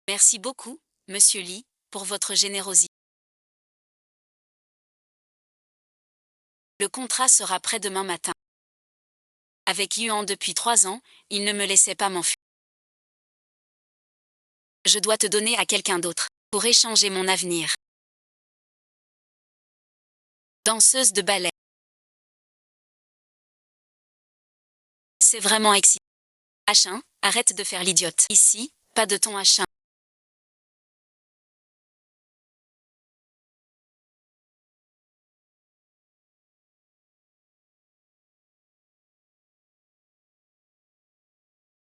Merci beaucoup, Monsieur Lee, pour votre générosité. Le contrat sera prêt demain matin. Avec Yuan depuis 3 ans, il ne me laissait pas m'enfuir. Je dois te donner à quelqu'un d'autre, pour échanger mon avenir. Danseuse de ballet. C'est vraiment excitant. H1, arrête de faire l'idiote. Ici, pas de ton H1.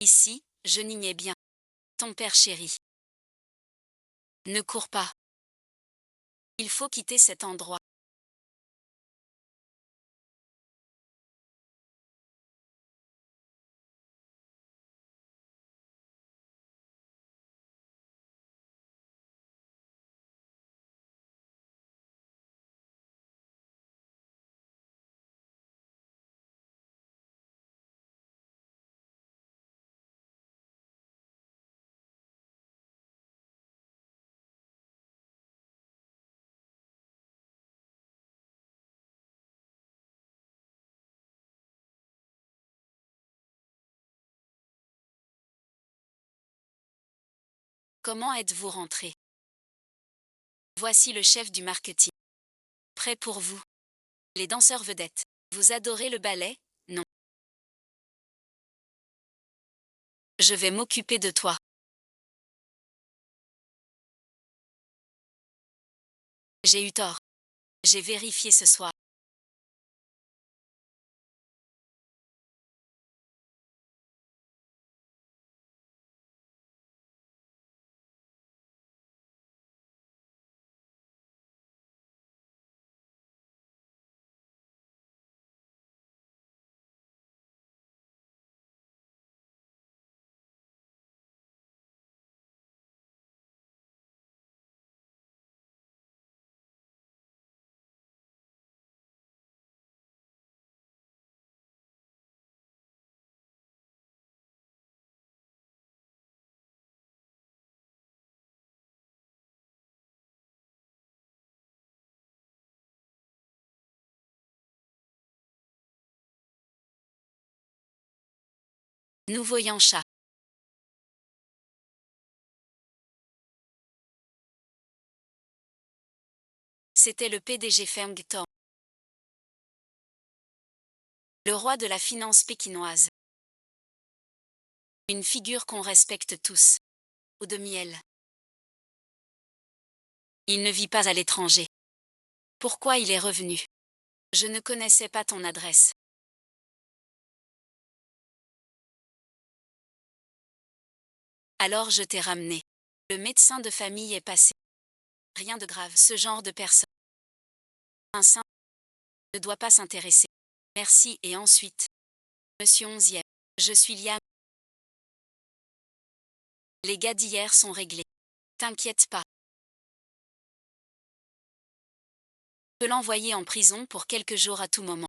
Ici, je nignais bien. Ton père chéri. Ne cours pas. Il faut quitter cet endroit. Comment êtes-vous rentré? Voici le chef du marketing. Prêt pour vous. Les danseurs vedettes. Vous adorez le ballet? Non. Je vais m'occuper de toi. J'ai eu tort. J'ai vérifié ce soir. Nous voyons chat. C'était le PDG Feng Tong. Le roi de la finance pékinoise. Une figure qu'on respecte tous. Eau de miel. Il ne vit pas à l'étranger. Pourquoi il est revenu? Je ne connaissais pas ton adresse. Alors je t'ai ramené. Le médecin de famille est passé. Rien de grave, ce genre de personne. Un saint ne doit pas s'intéresser. Merci et ensuite. Monsieur 11e. Je suis Liam. Les gars d'hier sont réglés. T'inquiète pas. Je peux l'envoyer en prison pour quelques jours à tout moment.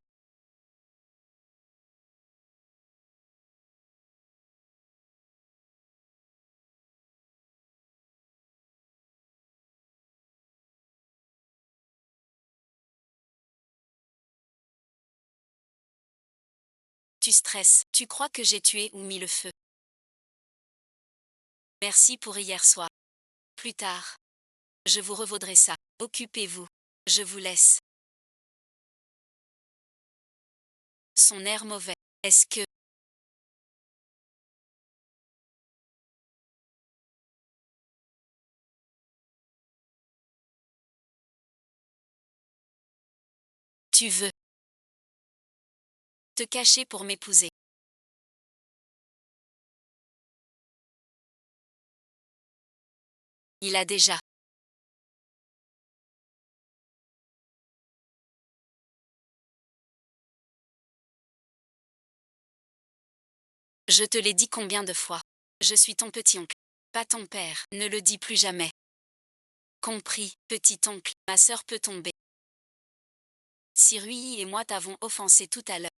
Tu stresses. Tu crois que j'ai tué ou mis le feu? Merci pour hier soir. Plus tard. Je vous revaudrai ça. Occupez-vous. Je vous laisse. Son air mauvais. Est-ce que tu veux te cacher pour m'épouser? Il a déjà. Je te l'ai dit combien de fois? Je suis ton petit-oncle. Pas ton père. Ne le dis plus jamais. Compris, petit-oncle. Ma sœur peut tomber. Si Rui et moi t'avons offensé tout à l'heure.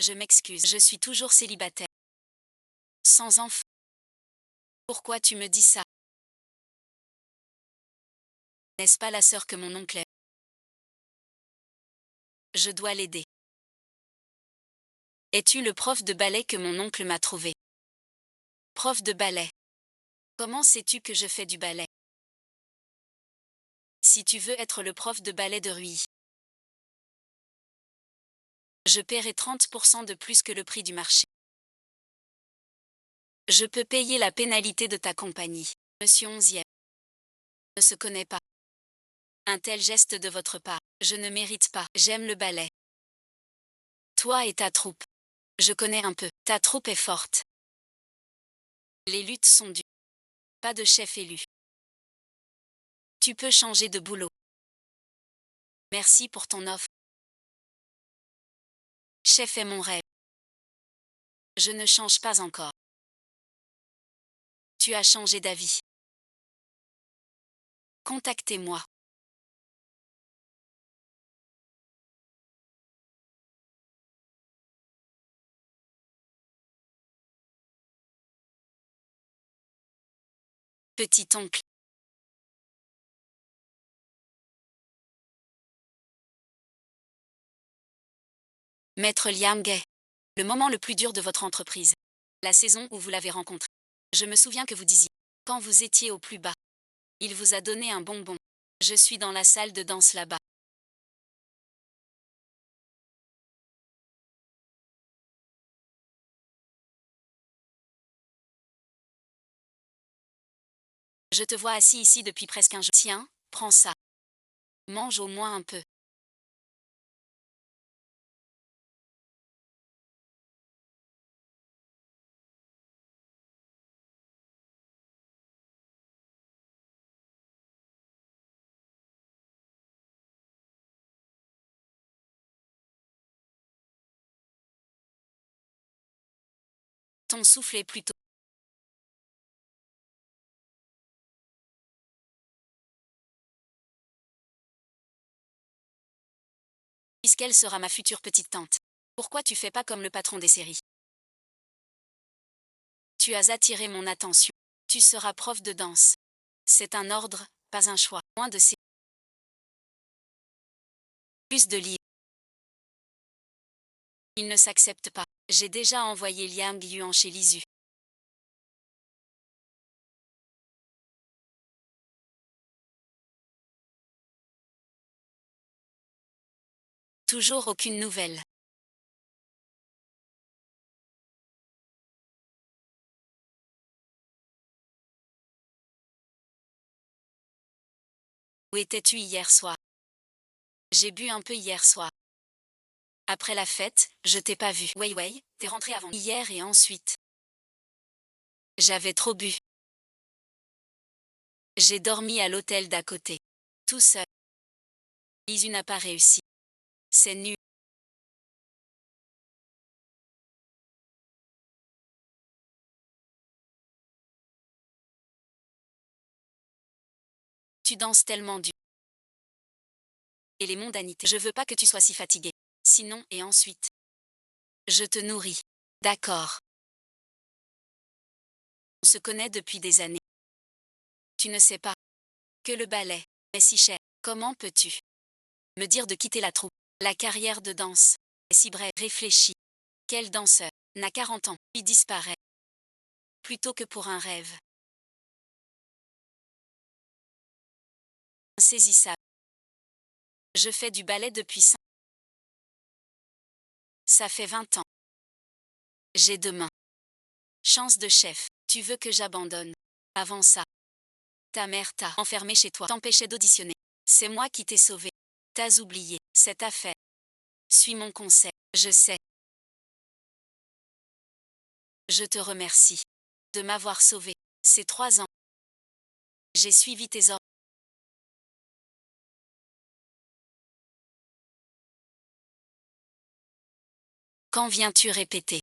Je m'excuse, je suis toujours célibataire. Sans enfant. Pourquoi tu me dis ça? N'est-ce pas la sœur que mon oncle est? Je dois l'aider. Es-tu le prof de ballet que mon oncle m'a trouvé? Prof de ballet. Comment sais-tu que je fais du ballet? Si tu veux être le prof de ballet de Rui, je paierai 30% de plus que le prix du marché. Je peux payer la pénalité de ta compagnie. Monsieur 11e. Ne se connaît pas. Un tel geste de votre part, je ne mérite pas. J'aime le ballet. Toi et ta troupe. Je connais un peu. Ta troupe est forte. Les luttes sont dures. Pas de chef élu. Tu peux changer de boulot. Merci pour ton offre. Chef est mon rêve. Je ne change pas encore. Tu as changé d'avis. Contactez-moi. Petit oncle. Maître Liam Gay. Le moment le plus dur de votre entreprise. La saison où vous l'avez rencontré. Je me souviens que vous disiez, quand vous étiez au plus bas, il vous a donné un bonbon. Je suis dans la salle de danse là-bas. Je te vois assis ici depuis presque un jour. Tiens, prends ça. Mange au moins un peu. Ton souffle est plutôt. Puisqu'elle sera ma future petite tante. Pourquoi tu fais pas comme le patron des séries? Tu as attiré mon attention. Tu seras prof de danse. C'est un ordre, pas un choix. Moins de séries. Plus de livres. Il ne s'accepte pas. J'ai déjà envoyé Liam Yuan chez Lisu. Toujours aucune nouvelle. Où étais-tu hier soir? J'ai bu un peu hier soir. Après la fête, je t'ai pas vu. Wei, t'es rentré avant hier et ensuite. J'avais trop bu. J'ai dormi à l'hôtel d'à côté. Tout seul. Lisu n'a pas réussi. C'est nul. Tu danses tellement dur. Et les mondanités. Je veux pas que tu sois si fatigué. Sinon, et ensuite. Je te nourris. D'accord. On se connaît depuis des années. Tu ne sais pas que le ballet est si cher. Comment peux-tu me dire de quitter la troupe? La carrière de danse est si brève. Réfléchis. Quel danseur n'a 40 ans, puis disparaît plutôt que pour un rêve? Insaisissable. Je fais du ballet depuis 5. Ça fait 20 ans. J'ai 2 mains. Chance de chef. Tu veux que j'abandonne? Avant ça, ta mère t'a enfermé chez toi, t'empêchait d'auditionner. C'est moi qui t'ai sauvé. T'as oublié cette affaire. Suis mon conseil. Je sais. Je te remercie de m'avoir sauvé. Ces 3 ans. J'ai suivi tes ordres. Quand viens-tu répéter?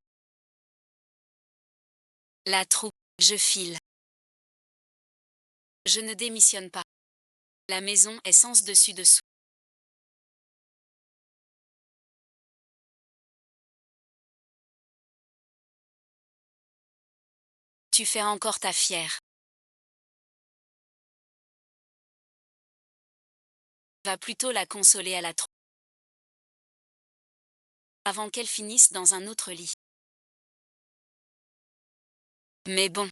La troupe. Je file. Je ne démissionne pas. La maison est sens dessus dessous. Tu fais encore ta fière. Va plutôt la consoler à la trompe. Avant qu'elle finisse dans un autre lit. Mais bon.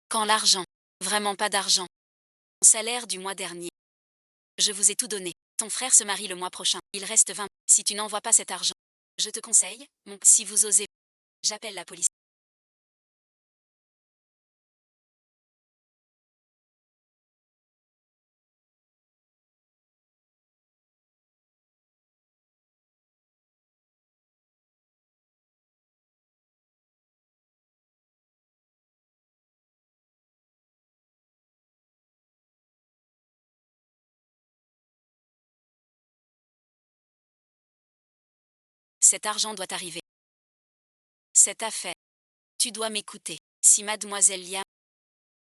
Quand l'argent? Vraiment pas d'argent. Salaire du mois dernier. Je vous ai tout donné. Ton frère se marie le mois prochain. Il reste 20. Si tu n'envoies pas cet argent, je te conseille, si vous osez, j'appelle la police. Cet argent doit arriver. Cette affaire. Tu dois m'écouter. Si mademoiselle Liam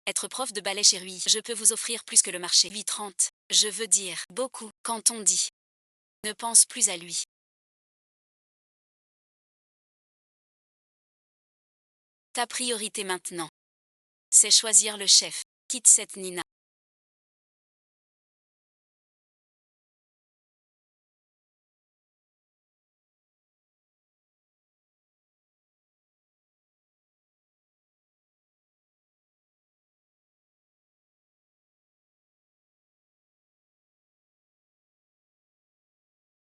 être prof de ballet chez lui, je peux vous offrir plus que le marché. 8,30. Je veux dire, beaucoup, quand on dit. Ne pense plus à lui. Ta priorité maintenant, c'est choisir le chef. Quitte cette Nina.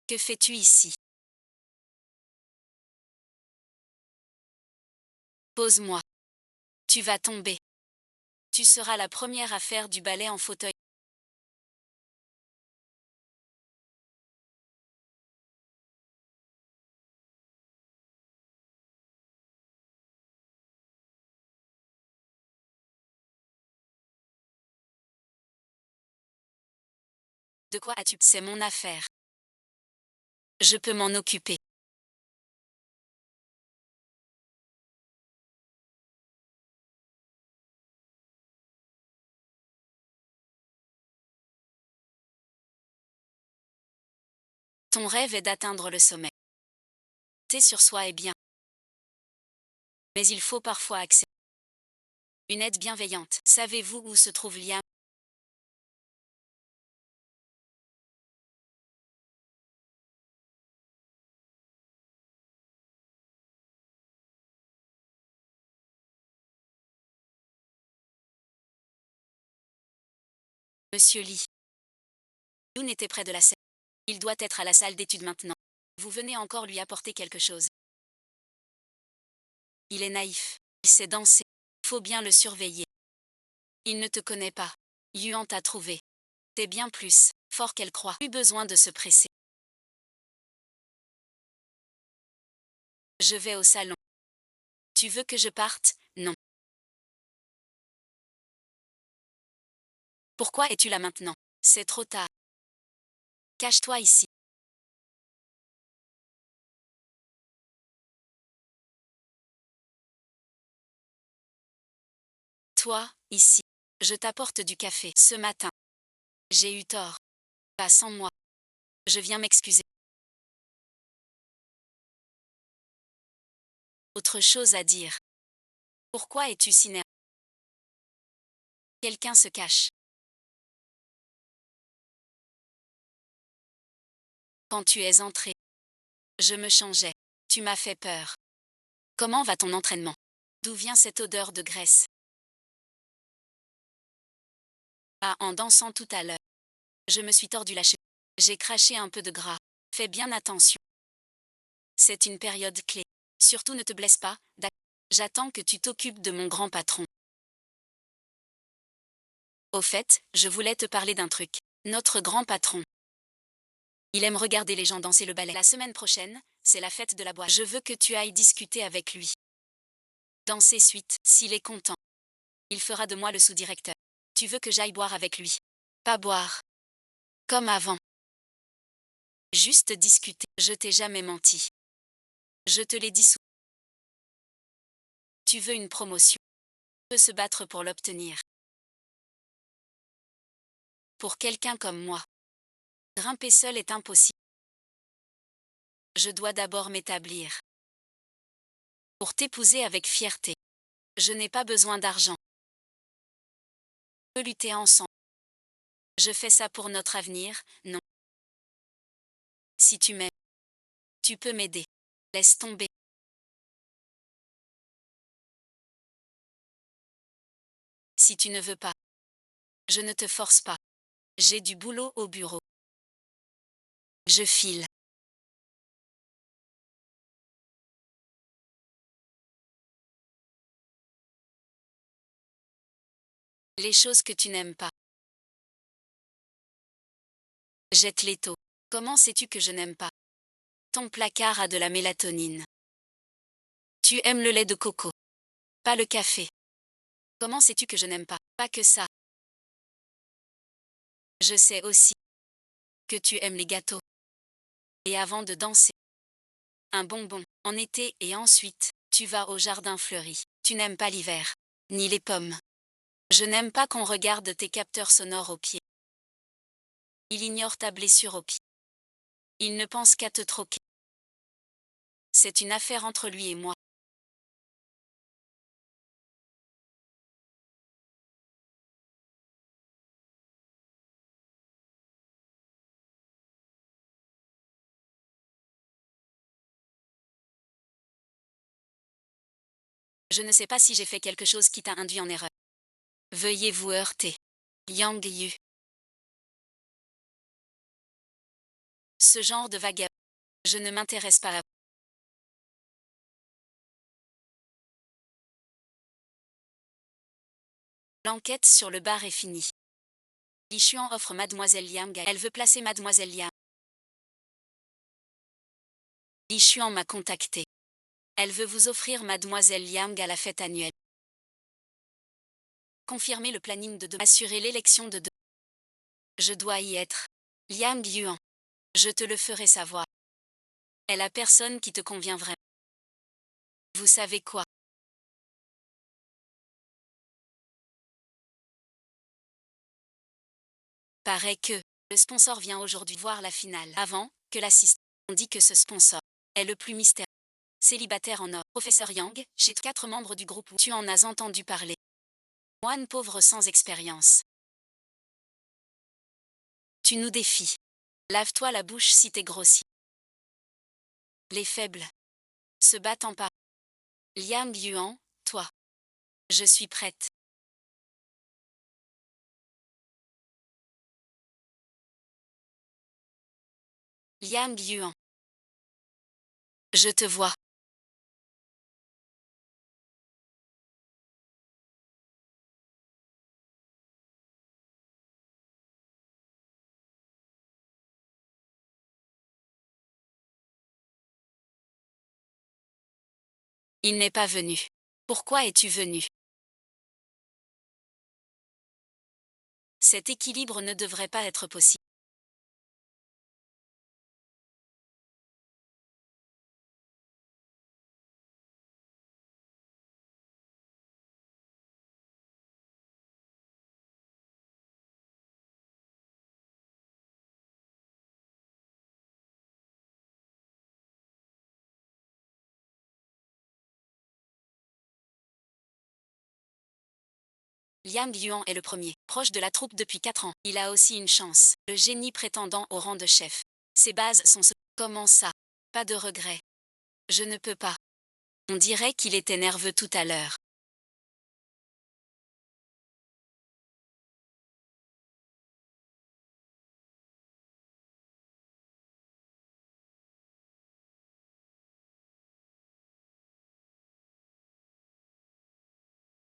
Que fais-tu ici? Pose-moi. Tu vas tomber. Tu seras la première à faire du ballet en fauteuil. De quoi as-tu? C'est mon affaire. Je peux m'en occuper. Ton rêve est d'atteindre le sommet. T'es sur soi est bien. Mais il faut parfois accepter une aide bienveillante. Savez-vous où se trouve Liam? Monsieur Lee. Yoon était près de la scène. Il doit être à la salle d'études maintenant. Vous venez encore lui apporter quelque chose. Il est naïf. Il sait danser. Faut bien le surveiller. Il ne te connaît pas. Yuan t'a trouvé. T'es bien plus fort qu'elle croit. Plus besoin de se presser. Je vais au salon. Tu veux que je parte? Non. Pourquoi es-tu là maintenant? C'est trop tard. Cache-toi ici. Toi, ici. Je t'apporte du café ce matin. J'ai eu tort. Pas sans moi. Je viens m'excuser. Autre chose à dire. Pourquoi es-tu si nerveux? Quelqu'un se cache. Quand tu es entré, je me changeais. Tu m'as fait peur. Comment va ton entraînement? D'où vient cette odeur de graisse? Ah, en dansant tout à l'heure. Je me suis tordu la cheville. J'ai craché un peu de gras. Fais bien attention. C'est une période clé. Surtout ne te blesse pas, d'accord? J'attends que tu t'occupes de mon grand patron. Au fait, je voulais te parler d'un truc. Notre grand patron. Il aime regarder les gens danser le ballet. La semaine prochaine, c'est la fête de la boîte. Je veux que tu ailles discuter avec lui. Dans ses suites, s'il est content, il fera de moi le sous-directeur. Tu veux que j'aille boire avec lui? Pas boire. Comme avant. Juste discuter. Je t'ai jamais menti. Je te l'ai dit. Tu veux une promotion. peut se battre pour l'obtenir. Pour quelqu'un comme moi, grimper seul est impossible. Je dois d'abord m'établir. Pour t'épouser avec fierté, je n'ai pas besoin d'argent. On peut lutter ensemble. Je fais ça pour notre avenir, non. Si tu m'aimes, tu peux m'aider. Laisse tomber. Si tu ne veux pas, je ne te force pas. J'ai du boulot au bureau. Je file. Les choses que tu n'aimes pas. Jette l'étau. Comment sais-tu que je n'aime pas? Ton placard a de la mélatonine. Tu aimes le lait de coco. Pas le café. Comment sais-tu que je n'aime pas? Pas que ça. Je sais aussi que tu aimes les gâteaux. Et avant de danser, un bonbon, en été et ensuite, tu vas au jardin fleuri. Tu n'aimes pas l'hiver, ni les pommes. Je n'aime pas qu'on regarde tes capteurs sonores aux pieds. Il ignore ta blessure au pied. Il ne pense qu'à te troquer. C'est une affaire entre lui et moi. Je ne sais pas si j'ai fait quelque chose qui t'a induit en erreur. Veuillez vous heurter. Yang Yu. Ce genre de vagabond. Je ne m'intéresse pas à vous. L'enquête sur le bar est finie. Li Xuan offre Mademoiselle Yang elle veut placer Mademoiselle Yang. Li Xuan m'a contacté. Elle veut vous offrir Mademoiselle Yang à la fête annuelle. Confirmer le planning de demain. Assurer l'élection de demain. Je dois y être. Liang Yuan. Je te le ferai savoir. Elle a personne qui te convient vraiment. Vous savez quoi? Paraît que le sponsor vient aujourd'hui voir la finale. Avant que l'assistant. On dit que ce sponsor est le plus mystérieux. Célibataire en or. Professeur Yang, chez 4 membres du groupe. Tu en as entendu parler. Moine pauvre sans expérience. Tu nous défies. Lave-toi la bouche si t'es grossi. Les faibles se battent en pas. Liang Yuan, toi. Je suis prête. Liang Yuan. Je te vois. Il n'est pas venu. Pourquoi es-tu venu? Cet équilibre ne devrait pas être possible. Liang Yuan est le premier, proche de la troupe depuis 4 ans. Il a aussi une chance, le génie prétendant au rang de chef. Ses bases sont ce... Comment ça? Pas de regret. Je ne peux pas. On dirait qu'il était nerveux tout à l'heure.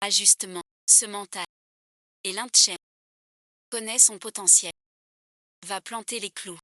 Ajustement, ce mental. Et l'Intchen connaît son potentiel. Va planter les clous.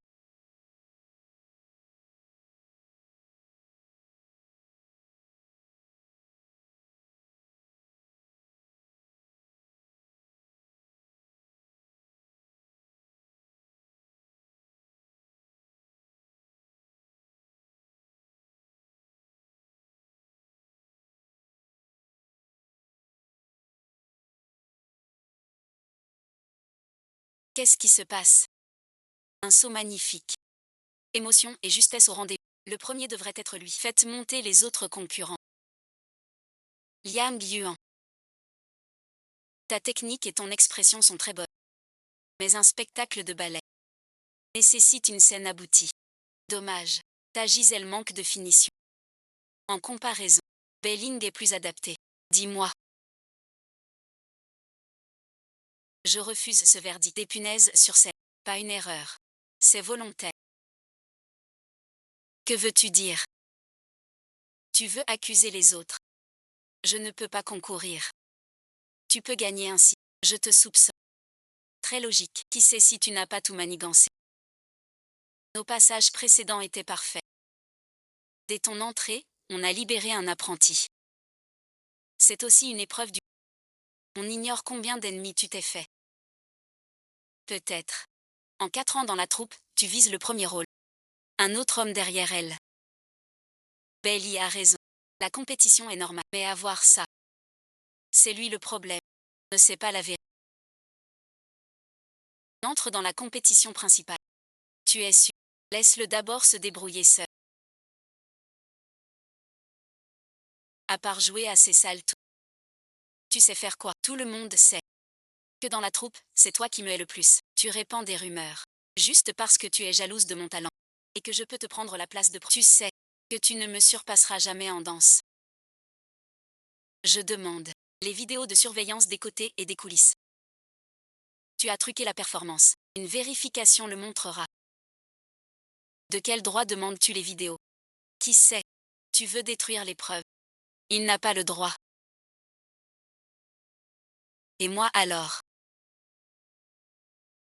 Qu'est-ce qui se passe? Un saut magnifique. Émotion et justesse au rendez-vous. Le premier devrait être lui. Faites monter les autres concurrents. Liam Yuan. Ta technique et ton expression sont très bonnes. Mais un spectacle de ballet nécessite une scène aboutie. Dommage. Ta Gisèle manque de finition. En comparaison, Belling est plus adapté. Dis-moi. Je refuse ce verdict. Des punaises sur scène. Pas une erreur. C'est volontaire. Que veux-tu dire? Tu veux accuser les autres. Je ne peux pas concourir. Tu peux gagner ainsi. Je te soupçonne. Très logique. Qui sait si tu n'as pas tout manigancé? Nos passages précédents étaient parfaits. Dès ton entrée, on a libéré un apprenti. C'est aussi une épreuve du... On ignore combien d'ennemis tu t'es fait. Peut-être. En 4 ans dans la troupe, tu vises le premier rôle. Un autre homme derrière elle. Bailey a raison. La compétition est normale. Mais avoir ça, c'est lui le problème. Ne sait pas la vérité. Entre dans la compétition principale. Tu es sûr. Laisse-le d'abord se débrouiller seul. À part jouer à ces sales tours. Tu sais faire quoi? Tout le monde sait que dans la troupe, c'est toi qui me hais le plus. Tu répands des rumeurs. Juste parce que tu es jalouse de mon talent. Et que je peux te prendre la place de... Tu sais que tu ne me surpasseras jamais en danse. Je demande les vidéos de surveillance des côtés et des coulisses. Tu as truqué la performance. Une vérification le montrera. De quel droit demandes-tu les vidéos? Qui sait? Tu veux détruire les preuves. Il n'a pas le droit. Et moi alors?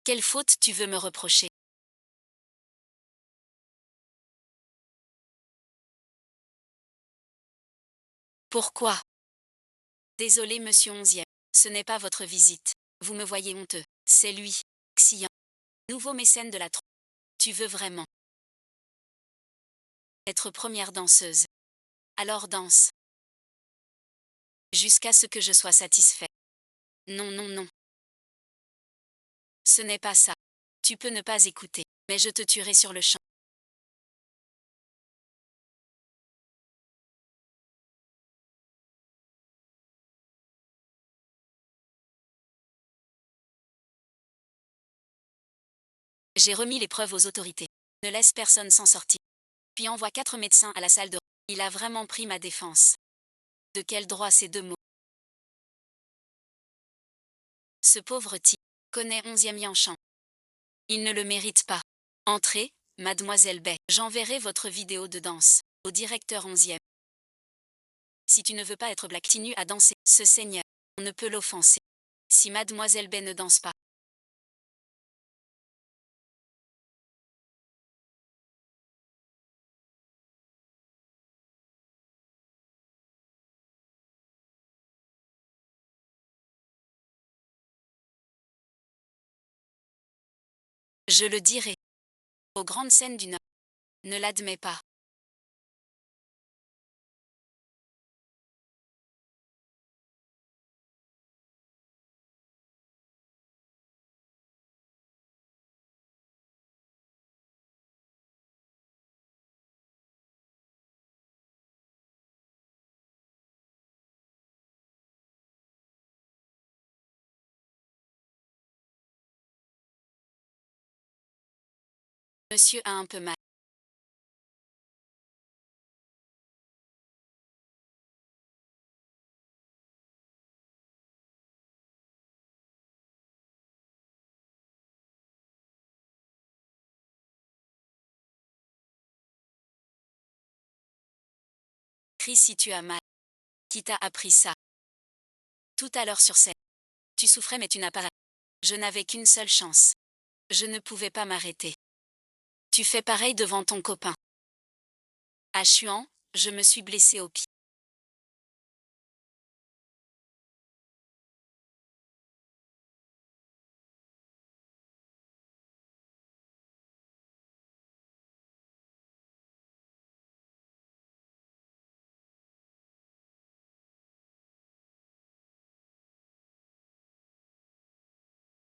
Quelle faute tu veux me reprocher? Pourquoi? Désolé monsieur onzième. Ce n'est pas votre visite. Vous me voyez honteux. C'est lui. Xian. Nouveau mécène de la troupe. Tu veux vraiment être première danseuse. Alors danse. Jusqu'à ce que je sois satisfait. Non, non, non. Ce n'est pas ça. Tu peux ne pas écouter, mais je te tuerai sur le champ. J'ai remis les preuves aux autorités. Ne laisse personne s'en sortir. Puis envoie 4 médecins à la salle de... Il a vraiment pris ma défense. De quel droit ces 2 mots? Ce pauvre type connaît 11e Yanchan. Il ne le mérite pas. Entrez, mademoiselle Bay. J'enverrai votre vidéo de danse au directeur 11e. Si tu ne veux pas être black, continue à danser. Ce seigneur, on ne peut l'offenser. Si mademoiselle Bay ne danse pas. Je le dirai. Aux grandes scènes du Nord. Ne l'admets pas. Monsieur a un peu mal. Crie si tu as mal. Qui t'a appris ça? Tout à l'heure sur scène. Tu souffrais mais tu n'as pas... Je n'avais qu'une seule chance. Je ne pouvais pas m'arrêter. Tu fais pareil devant ton copain. À Chuan, je me suis blessé au pied.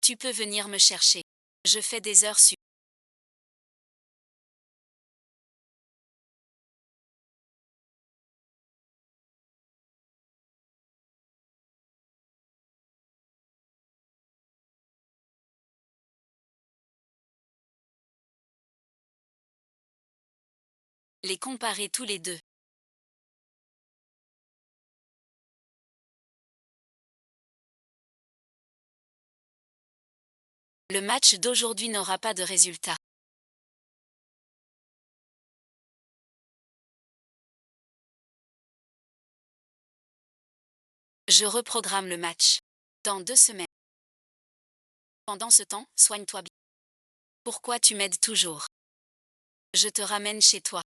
Tu peux venir me chercher. Je fais des heures sup. Les comparer tous les deux. Le match d'aujourd'hui n'aura pas de résultat. Je reprogramme le match. Dans 2 semaines. Pendant ce temps, soigne-toi bien. Pourquoi tu m'aides toujours? Je te ramène chez toi.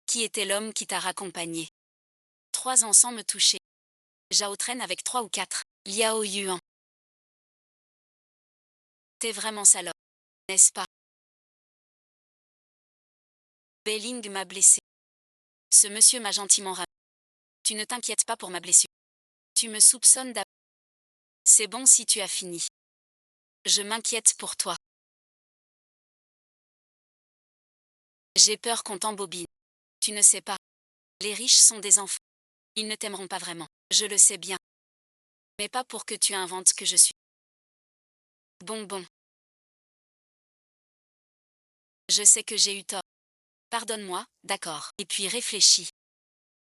Qui était l'homme qui t'a raccompagné? 3 ans sans me toucher. Zhao traîne avec 3 ou 4. Liao Yuan. T'es vraiment salope, n'est-ce pas? Belling m'a blessé. Ce monsieur m'a gentiment ramené. Tu ne t'inquiètes pas pour ma blessure. Tu me soupçonnes d'ab... C'est bon si tu as fini. Je m'inquiète pour toi. J'ai peur qu'on t'embobine. Tu ne sais pas. Les riches sont des enfants. Ils ne t'aimeront pas vraiment. Je le sais bien. Mais pas pour que tu inventes que je suis. Bon. Je sais que j'ai eu tort. Pardonne-moi, d'accord. Et puis réfléchis.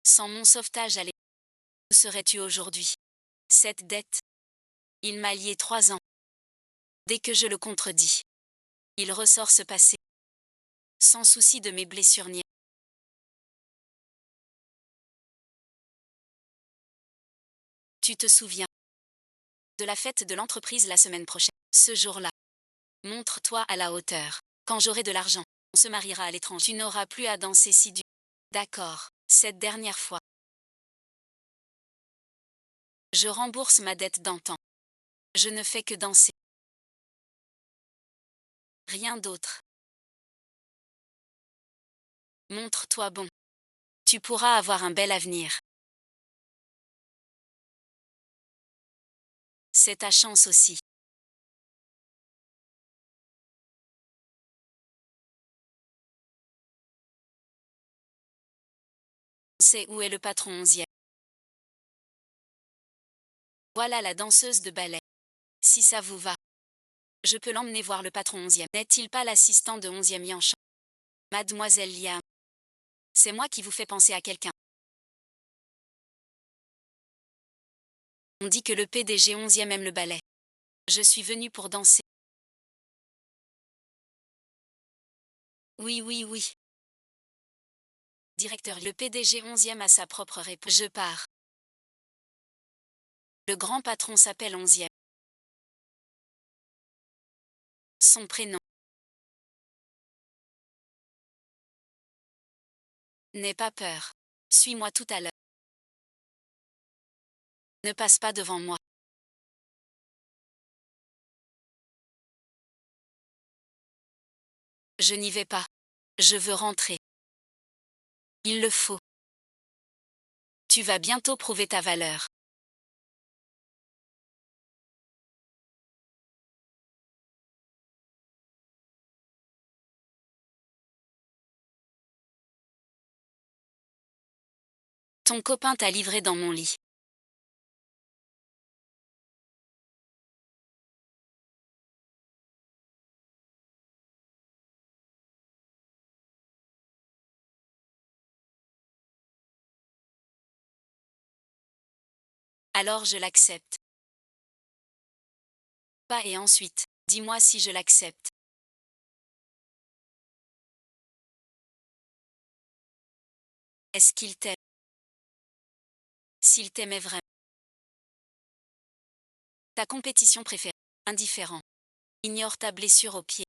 Sans mon sauvetage où serais-tu aujourd'hui? Cette dette. Il m'a lié 3 ans. Dès que je le contredis, il ressort ce passé. Sans souci de mes blessures ni. Tu te souviens de la fête de l'entreprise la semaine prochaine? Ce jour-là, montre-toi à la hauteur. Quand j'aurai de l'argent, on se mariera à l'étranger. Tu n'auras plus à danser si dur. D'accord, cette dernière fois. Je rembourse ma dette d'antan. Je ne fais que danser. Rien d'autre. Montre-toi bon. Tu pourras avoir un bel avenir. C'est ta chance aussi. C'est où est le patron 11e. Voilà la danseuse de ballet. Si ça vous va, je peux l'emmener voir le patron 11e. N'est-il pas l'assistant de 11e Yanchan? Mademoiselle Liam. C'est moi qui vous fais penser à quelqu'un. On dit que le PDG 11e aime le ballet. Je suis venue pour danser. Oui. Directeur, le PDG 11e a sa propre réponse. Je pars. Le grand patron s'appelle 11e. Son prénom. N'aie pas peur. Suis-moi tout à l'heure. Ne passe pas devant moi. Je n'y vais pas. Je veux rentrer. Il le faut. Tu vas bientôt prouver ta valeur. Ton copain t'a livré dans mon lit. Alors je l'accepte. Pas et ensuite, dis-moi si je l'accepte. Est-ce qu'il t'aime? S'il t'aimait vraiment. Ta compétition préférée. Indifférent. Ignore ta blessure au pied.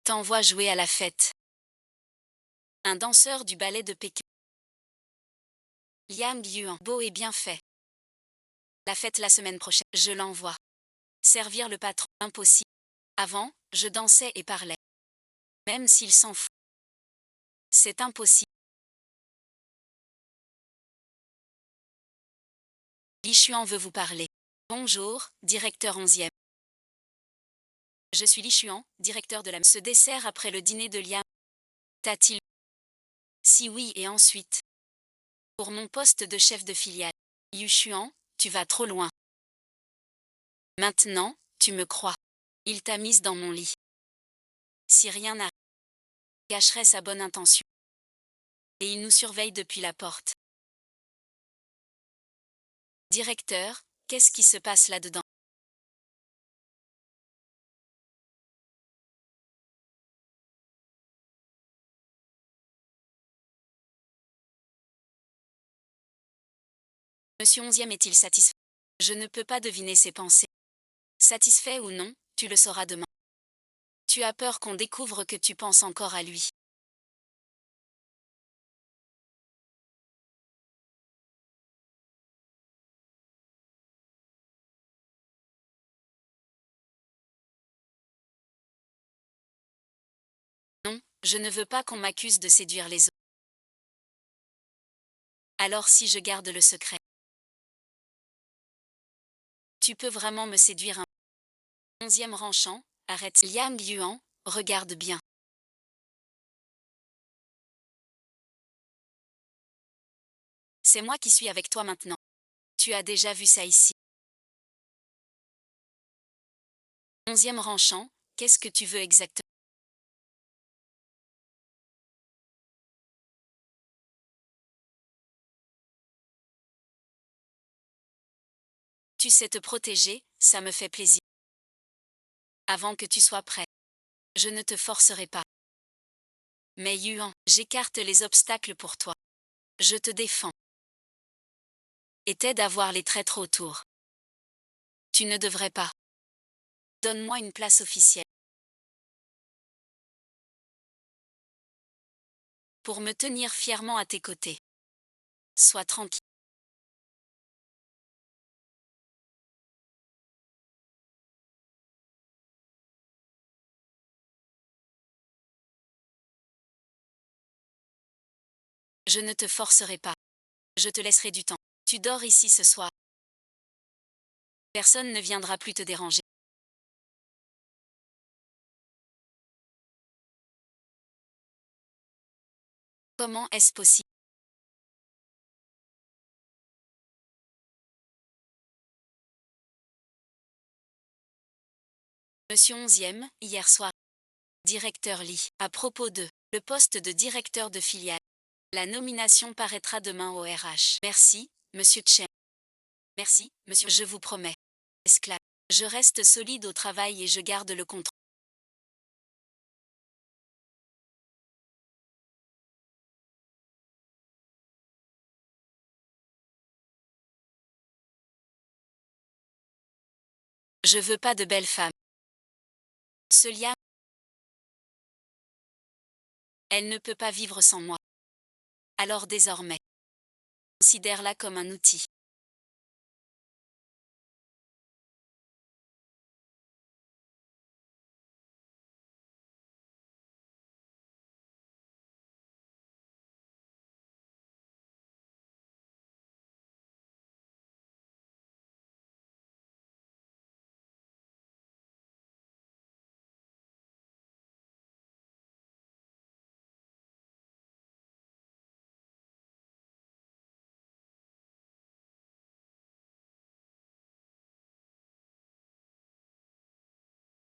T'envoie jouer à la fête. Un danseur du ballet de Pékin. Liam Yuan. Beau et bien fait. La fête la semaine prochaine. Je l'envoie. Servir le patron. Impossible. Avant, je dansais et parlais. Même s'il s'en fout. C'est impossible. Li Xuan veut vous parler. Bonjour, directeur 11e. Je suis Li Xuan, directeur de la... Ce dessert après le dîner de Liam. T'a-t-il... Si oui et ensuite. Pour mon poste de chef de filiale. Yu Xuan, tu vas trop loin. Maintenant, tu me crois. Il t'a mise dans mon lit. Si rien n'arrive, cacherait sa bonne intention. Et il nous surveille depuis la porte. Directeur, qu'est-ce qui se passe là-dedans? Monsieur 11e est-il satisfait? Je ne peux pas deviner ses pensées. Satisfait ou non, tu le sauras demain. Tu as peur qu'on découvre que tu penses encore à lui. Non, je ne veux pas qu'on m'accuse de séduire les autres. Alors si je garde le secret, tu peux vraiment me séduire un 11e ranchant, arrête. Liam Yuan, regarde bien. C'est moi qui suis avec toi maintenant. Tu as déjà vu ça ici. 11e ranchant, qu'est-ce que tu veux exactement? Tu sais te protéger, ça me fait plaisir. Avant que tu sois prêt. Je ne te forcerai pas. Mais Yuan, j'écarte les obstacles pour toi. Je te défends. Et t'aide à voir les traîtres autour. Tu ne devrais pas. Donne-moi une place officielle. Pour me tenir fièrement à tes côtés. Sois tranquille. Je ne te forcerai pas. Je te laisserai du temps. Tu dors ici ce soir. Personne ne viendra plus te déranger. Comment est-ce possible? Monsieur 11e, hier soir. Directeur Lee. À propos de le poste de directeur de filiale. La nomination paraîtra demain au RH. Merci, monsieur Chen. Merci, monsieur. Je vous promets. Esclave. Je reste solide au travail et je garde le contrôle. Je veux pas de belle femme. Celia. Elle ne peut pas vivre sans moi. Alors désormais. Considère-la comme un outil.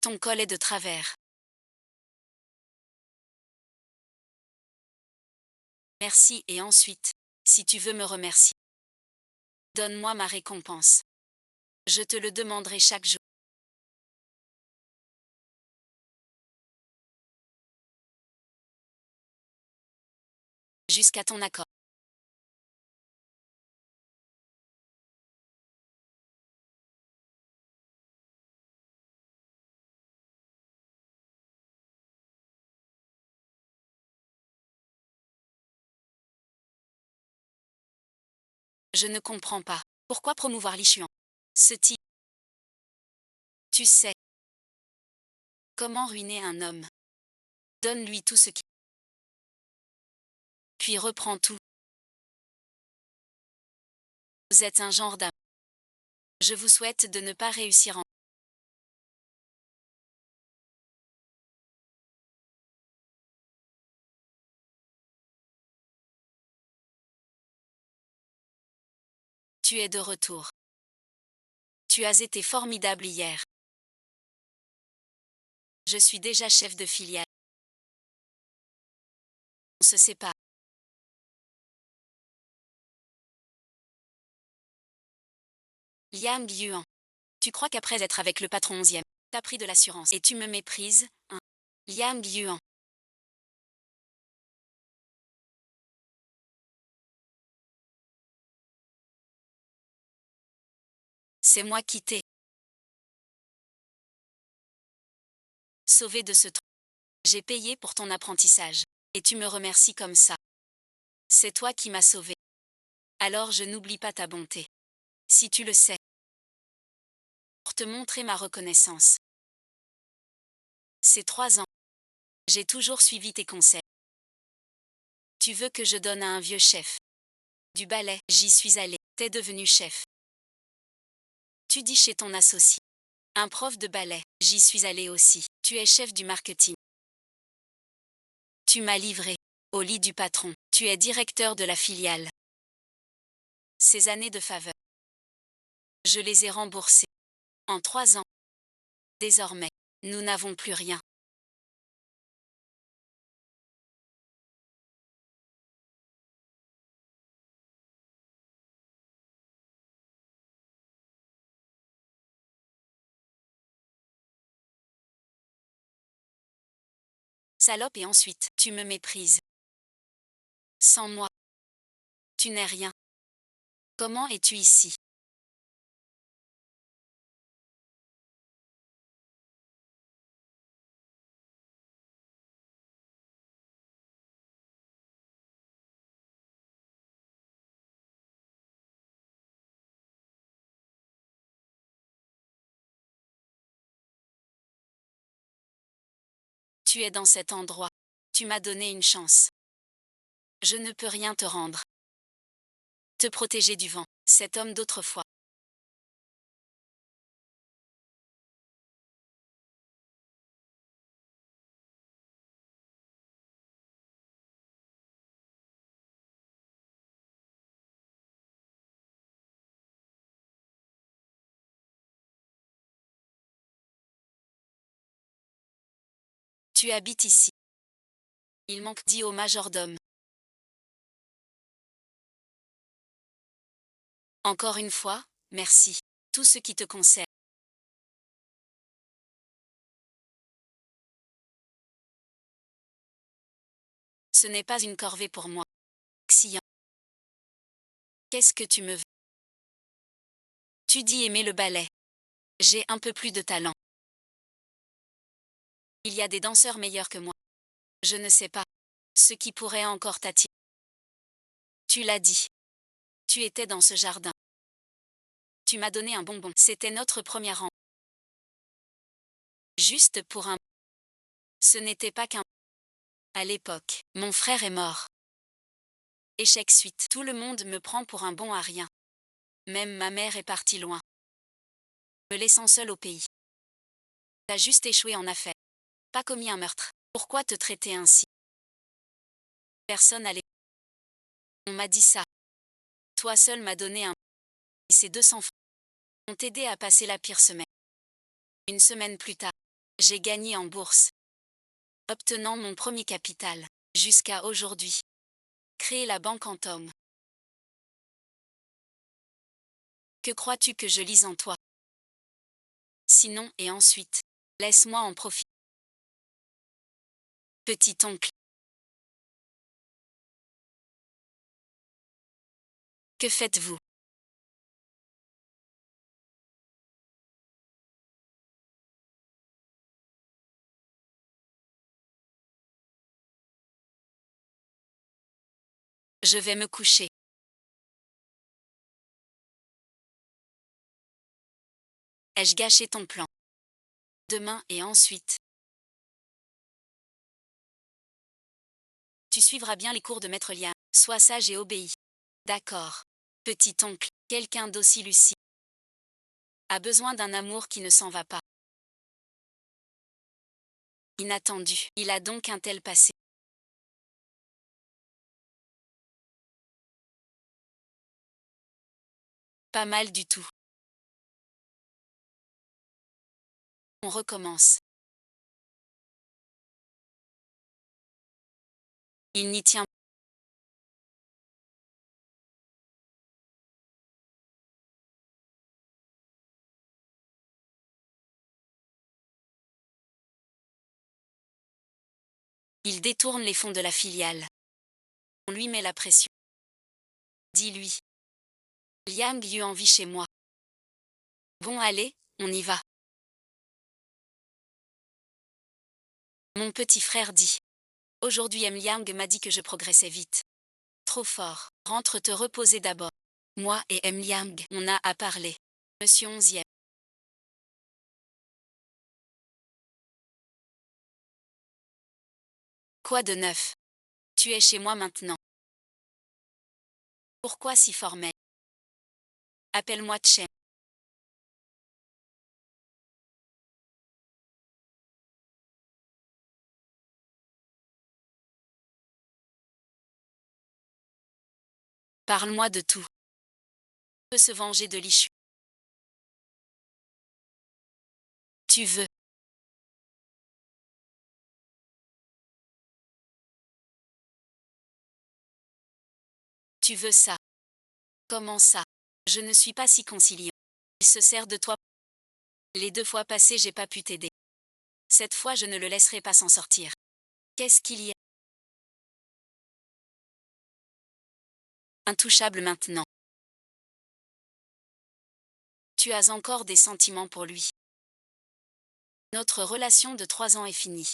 Ton col est de travers. Merci et ensuite, si tu veux me remercier, donne-moi ma récompense. Je te le demanderai chaque jour. Jusqu'à ton accord. Je ne comprends pas. Pourquoi promouvoir l'Ichuan? Ce type. Tu sais. Comment ruiner un homme? Donne-lui tout ce qui. Puis reprends tout. Vous êtes un genre d'âme. Je vous souhaite de ne pas réussir en. Tu es de retour. Tu as été formidable hier. Je suis déjà chef de filiale. On se sépare. Liang Yuan. Tu crois qu'après être avec le patron 11e, t'as pris de l'assurance et tu me méprises, hein? Liang Yuan. C'est moi qui t'ai sauvé de ce trou. J'ai payé pour ton apprentissage. Et tu me remercies comme ça. C'est toi qui m'as sauvé. Alors je n'oublie pas ta bonté. Si tu le sais. Pour te montrer ma reconnaissance. Ces 3 ans. J'ai toujours suivi tes conseils. Tu veux que je donne à un vieux chef du ballet, j'y suis allé. T'es devenu chef. Tu dis chez ton associé. Un prof de ballet, j'y suis allé aussi. Tu es chef du marketing. Tu m'as livré au lit du patron. Tu es directeur de la filiale. Ces années de faveur. Je les ai remboursées. En 3 ans. Désormais, nous n'avons plus rien. Salope, et ensuite, tu me méprises. Sans moi, tu n'es rien. Comment es-tu ici? Tu es dans cet endroit. Tu m'as donné une chance. Je ne peux rien te rendre. Te protéger du vent, cet homme d'autrefois. Tu habites ici. Il manque, dit au majordome. Encore une fois, merci. Tout ce qui te concerne. Ce n'est pas une corvée pour moi. Xian. Qu'est-ce que tu me veux? Tu dis aimer le ballet. J'ai un peu plus de talent. Il y a des danseurs meilleurs que moi. Je ne sais pas. Ce qui pourrait encore t'attirer. Tu l'as dit. Tu étais dans ce jardin. Tu m'as donné un bonbon. C'était notre premier rang. Juste pour un. Ce n'était pas qu'un. À l'époque, mon frère est mort. Échec suite. Tout le monde me prend pour un bon à rien. Même ma mère est partie loin. Me laissant seule au pays. T'as juste échoué en affaires. Pas commis un meurtre. Pourquoi te traiter ainsi? Personne allait. On m'a dit ça. Toi seul m'as donné un. Et ces 200 francs ont aidé à passer la pire semaine. Une semaine plus tard, j'ai gagné en bourse. Obtenant mon premier capital. Jusqu'à aujourd'hui. Créer la banque en tome. Que crois-tu que je lis en toi? Sinon, et ensuite. Laisse-moi en profiter. Petit oncle. Que faites-vous? Je vais me coucher. Ai-je gâché ton plan? Demain et ensuite. Tu suivras bien les cours de Maître Liam. Sois sage et obéis. D'accord. Petit oncle, quelqu'un d'aussi lucide a besoin d'un amour qui ne s'en va pas. Inattendu. Il a donc un tel passé. Pas mal du tout. On recommence. Il n'y tient. Il détourne les fonds de la filiale. On lui met la pression. Dis-lui. Liam Yuan vit chez moi. Bon allez, on y va. Mon petit frère dit. Aujourd'hui M. Liang m'a dit que je progressais vite. Trop fort. Rentre te reposer d'abord. Moi et M. Liang, on a à parler. Monsieur 11e. Quoi de neuf? Tu es chez moi maintenant. Pourquoi si formel? Appelle-moi Chen. Parle-moi de tout. Peut se venger de Li Shu. Tu veux. Tu veux ça. Comment ça? Je ne suis pas si conciliant. Il se sert de toi. Les 2 fois passées j'ai pas pu t'aider. Cette fois je ne le laisserai pas s'en sortir. Qu'est-ce qu'il y a? Intouchable maintenant. Tu as encore des sentiments pour lui. Notre relation de 3 ans est finie.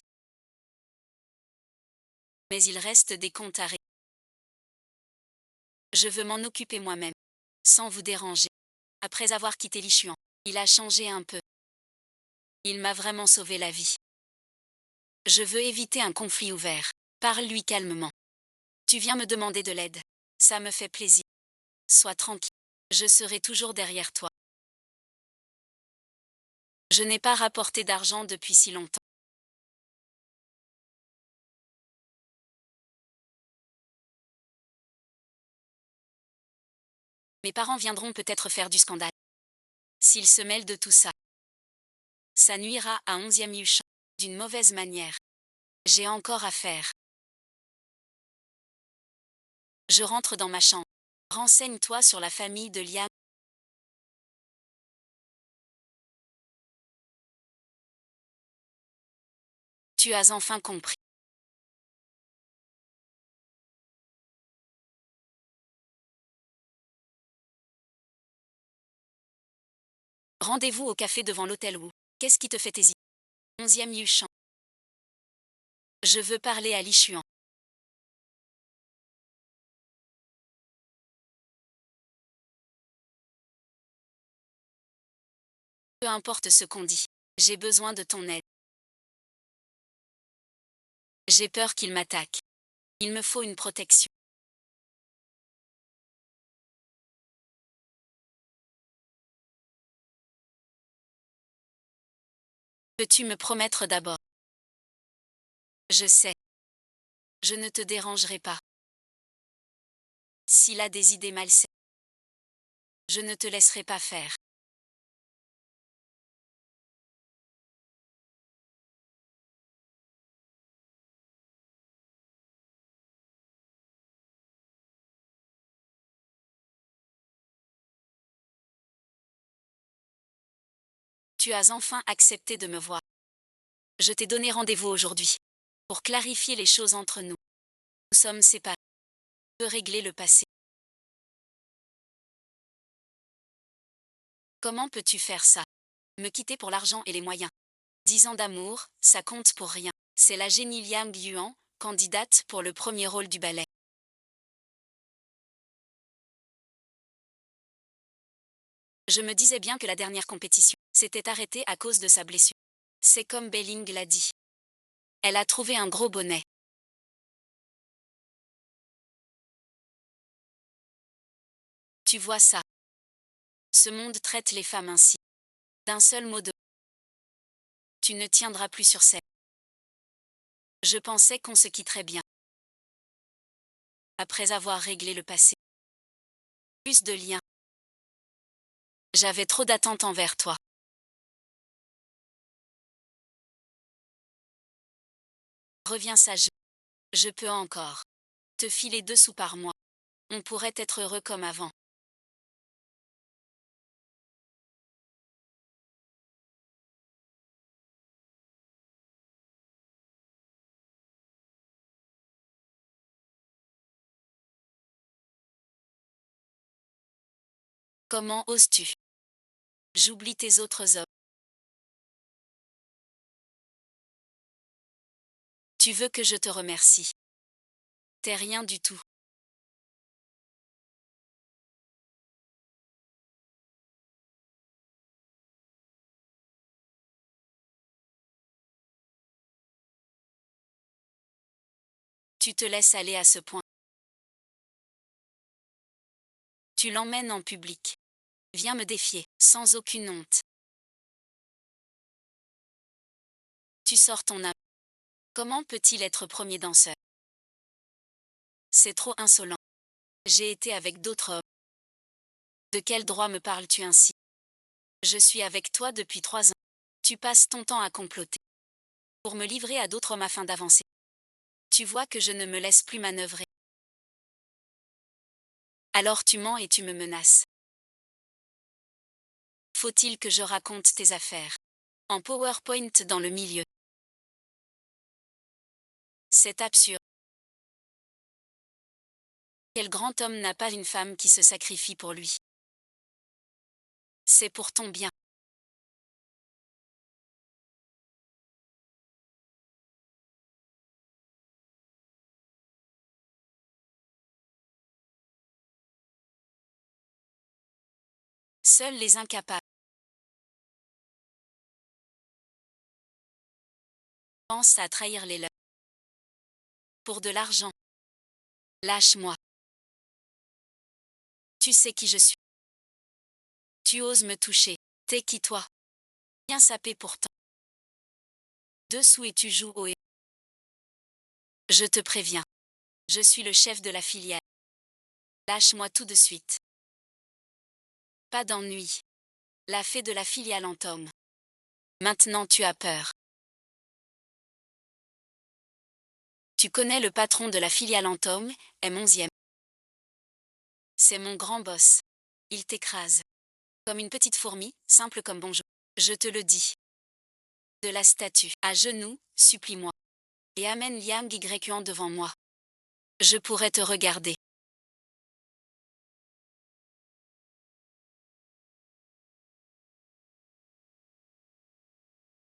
Mais il reste des comptes à régler. Je veux m'en occuper moi-même. Sans vous déranger. Après avoir quitté Li Xuan, il a changé un peu. Il m'a vraiment sauvé la vie. Je veux éviter un conflit ouvert. Parle-lui calmement. Tu viens me demander de l'aide. Ça me fait plaisir. Sois tranquille. Je serai toujours derrière toi. Je n'ai pas rapporté d'argent depuis si longtemps. Mes parents viendront peut-être faire du scandale. S'ils se mêlent de tout ça, ça nuira à 11e Yuchan. D'une mauvaise manière. J'ai encore à faire. Je rentre dans ma chambre. Renseigne-toi sur la famille de Liam. Tu as enfin compris. Rendez-vous au café devant l'hôtel Wu. Qu'est-ce qui te fait hésiter? 11e Yuchan. Je veux parler à Li Xuan. Peu importe ce qu'on dit. J'ai besoin de ton aide. J'ai peur qu'il m'attaque. Il me faut une protection. Peux-tu me promettre d'abord? Je sais. Je ne te dérangerai pas. S'il a des idées malsaines, je ne te laisserai pas faire. Tu as enfin accepté de me voir. Je t'ai donné rendez-vous aujourd'hui. Pour clarifier les choses entre nous. Nous sommes séparés. Je peux régler le passé. Comment peux-tu faire ça? Me quitter pour l'argent et les moyens. 10 ans d'amour, ça compte pour rien. C'est la génie Liang Yuan, candidate pour le premier rôle du ballet. Je me disais bien que la dernière compétition s'était arrêtée à cause de sa blessure. C'est comme Belling l'a dit. Elle a trouvé un gros bonnet. Tu vois ça. Ce monde traite les femmes ainsi. D'un seul mot de tu ne tiendras plus sur scène. Je pensais qu'on se quitterait bien. Après avoir réglé le passé. Plus de liens. J'avais trop d'attentes envers toi. Reviens sage. Je peux encore te filer 2 sous par mois. On pourrait être heureux comme avant. Comment oses-tu? J'oublie tes autres hommes. Tu veux que je te remercie? T'es rien du tout. Tu te laisses aller à ce point. Tu l'emmènes en public. Viens me défier, sans aucune honte. Tu sors ton âme. Comment peut-il être premier danseur? C'est trop insolent. J'ai été avec d'autres hommes. De quel droit me parles-tu ainsi? Je suis avec toi depuis 3 ans. Tu passes ton temps à comploter. Pour me livrer à d'autres hommes afin d'avancer. Tu vois que je ne me laisse plus manœuvrer. Alors tu mens et tu me menaces. Faut-il que je raconte tes affaires? En PowerPoint dans le milieu. C'est absurde. Quel grand homme n'a pas une femme qui se sacrifie pour lui? C'est pour ton bien. Seuls les incapables pensent à trahir les leurs. Pour de l'argent. Lâche-moi. Tu sais qui je suis. Tu oses me toucher. T'es qui toi? Bien sapé pourtant. 2 sous et tu joues au héros. Je te préviens. Je suis le chef de la filiale. Lâche-moi tout de suite. Pas d'ennui. La fée de la filiale en tome. Maintenant tu as peur. Tu connais le patron de la filiale en tome, M11e. C'est mon grand boss. Il t'écrase. Comme une petite fourmi, simple comme bonjour. Je te le dis. De la statue. À genoux, supplie-moi. Et amène Liam Yuan devant moi. Je pourrais te regarder.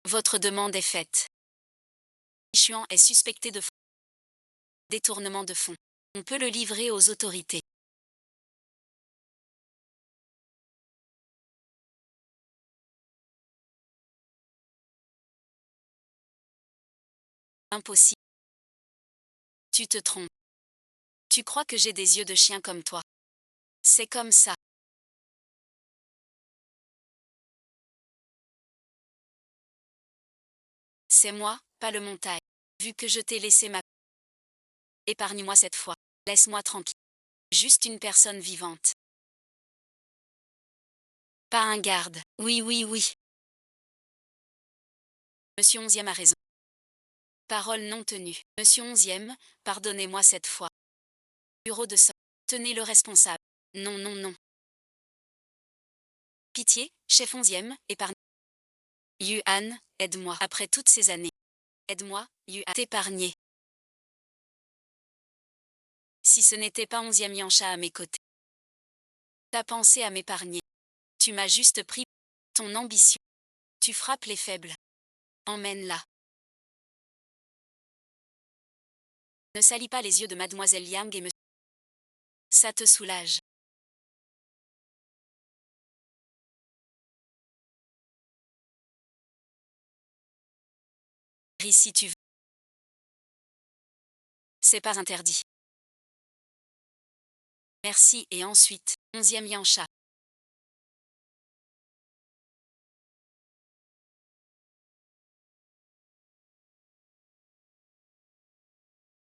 Votre demande est faite. Xuan est suspecté de détournement de fonds. On peut le livrer aux autorités. Impossible. Tu te trompes. Tu crois que j'ai des yeux de chien comme toi. C'est comme ça. C'est moi, pas le montagne. Vu que je t'ai laissé ma... Épargne-moi cette fois. Laisse-moi tranquille. Juste une personne vivante. Pas un garde. Oui, oui, oui. Monsieur 11e a raison. Parole non tenue. Monsieur 11e, pardonnez-moi cette fois. Bureau de sang. Tenez le responsable. Non, non, non. Pitié, chef 11e, épargne. Yuan, aide-moi. Après toutes ces années. Aide-moi, Yuan. T'épargner. Si ce n'était pas 11e Yancha à mes côtés. T'as pensé à m'épargner. Tu m'as juste pris ton ambition. Tu frappes les faibles. Emmène-la. Ne salis pas les yeux de mademoiselle Yang et me... Ça te soulage. Ris si tu veux. C'est pas interdit. Merci et ensuite, 11e Yancha.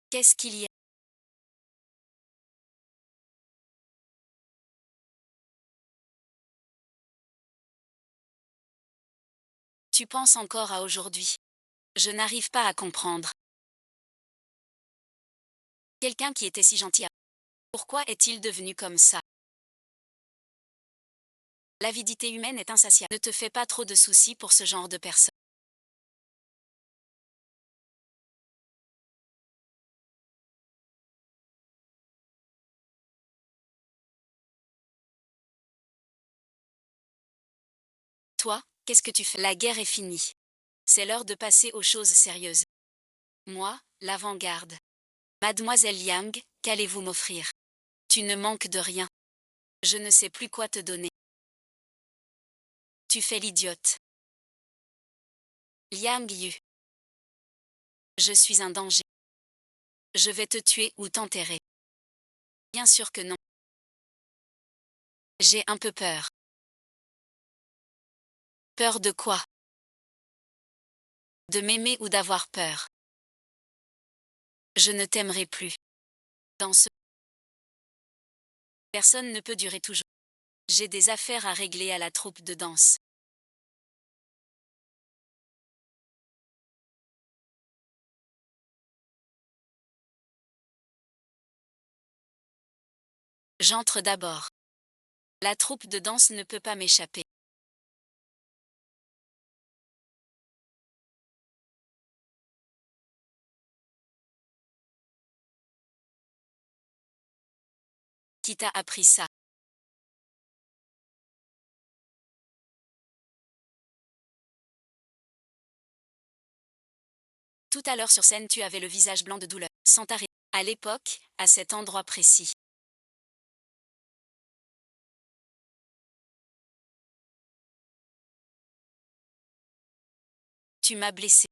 Qu'est-ce qu'il y a? Tu penses encore à aujourd'hui. Je n'arrive pas à comprendre. Quelqu'un qui était si gentil. Pourquoi est-il devenu comme ça? L'avidité humaine est insatiable. Ne te fais pas trop de soucis pour ce genre de personne. Toi, qu'est-ce que tu fais? La guerre est finie. C'est l'heure de passer aux choses sérieuses. Moi, l'avant-garde. Mademoiselle Yang, qu'allez-vous m'offrir? Tu ne manques de rien. Je ne sais plus quoi te donner. Tu fais l'idiote. Liang Yu. Je suis un danger. Je vais te tuer ou t'enterrer. Bien sûr que non. J'ai un peu peur. Peur de quoi? De m'aimer ou d'avoir peur? Je ne t'aimerai plus. Dans ce... Personne ne peut durer toujours. J'ai des affaires à régler à la troupe de danse. J'entre d'abord. La troupe de danse ne peut pas m'échapper. Qui t'a appris ça? Tout à l'heure sur scène tu avais le visage blanc de douleur, sans t'arrêter. À l'époque, à cet endroit précis. Tu m'as blessé.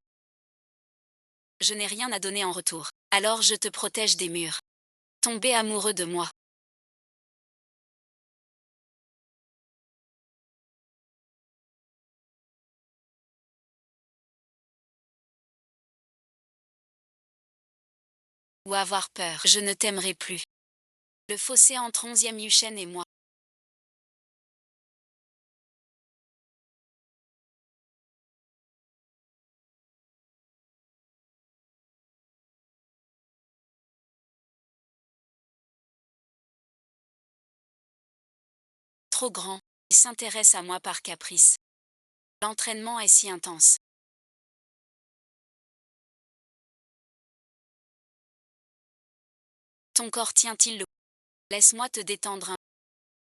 Je n'ai rien à donner en retour. Alors je te protège des murs. Tomber amoureux de moi. Ou avoir peur. Je ne t'aimerai plus. Le fossé entre 11e Yushen et moi. Trop grand. Il s'intéresse à moi par caprice. L'entraînement est si intense. Ton corps tient-il le... Laisse-moi te détendre un...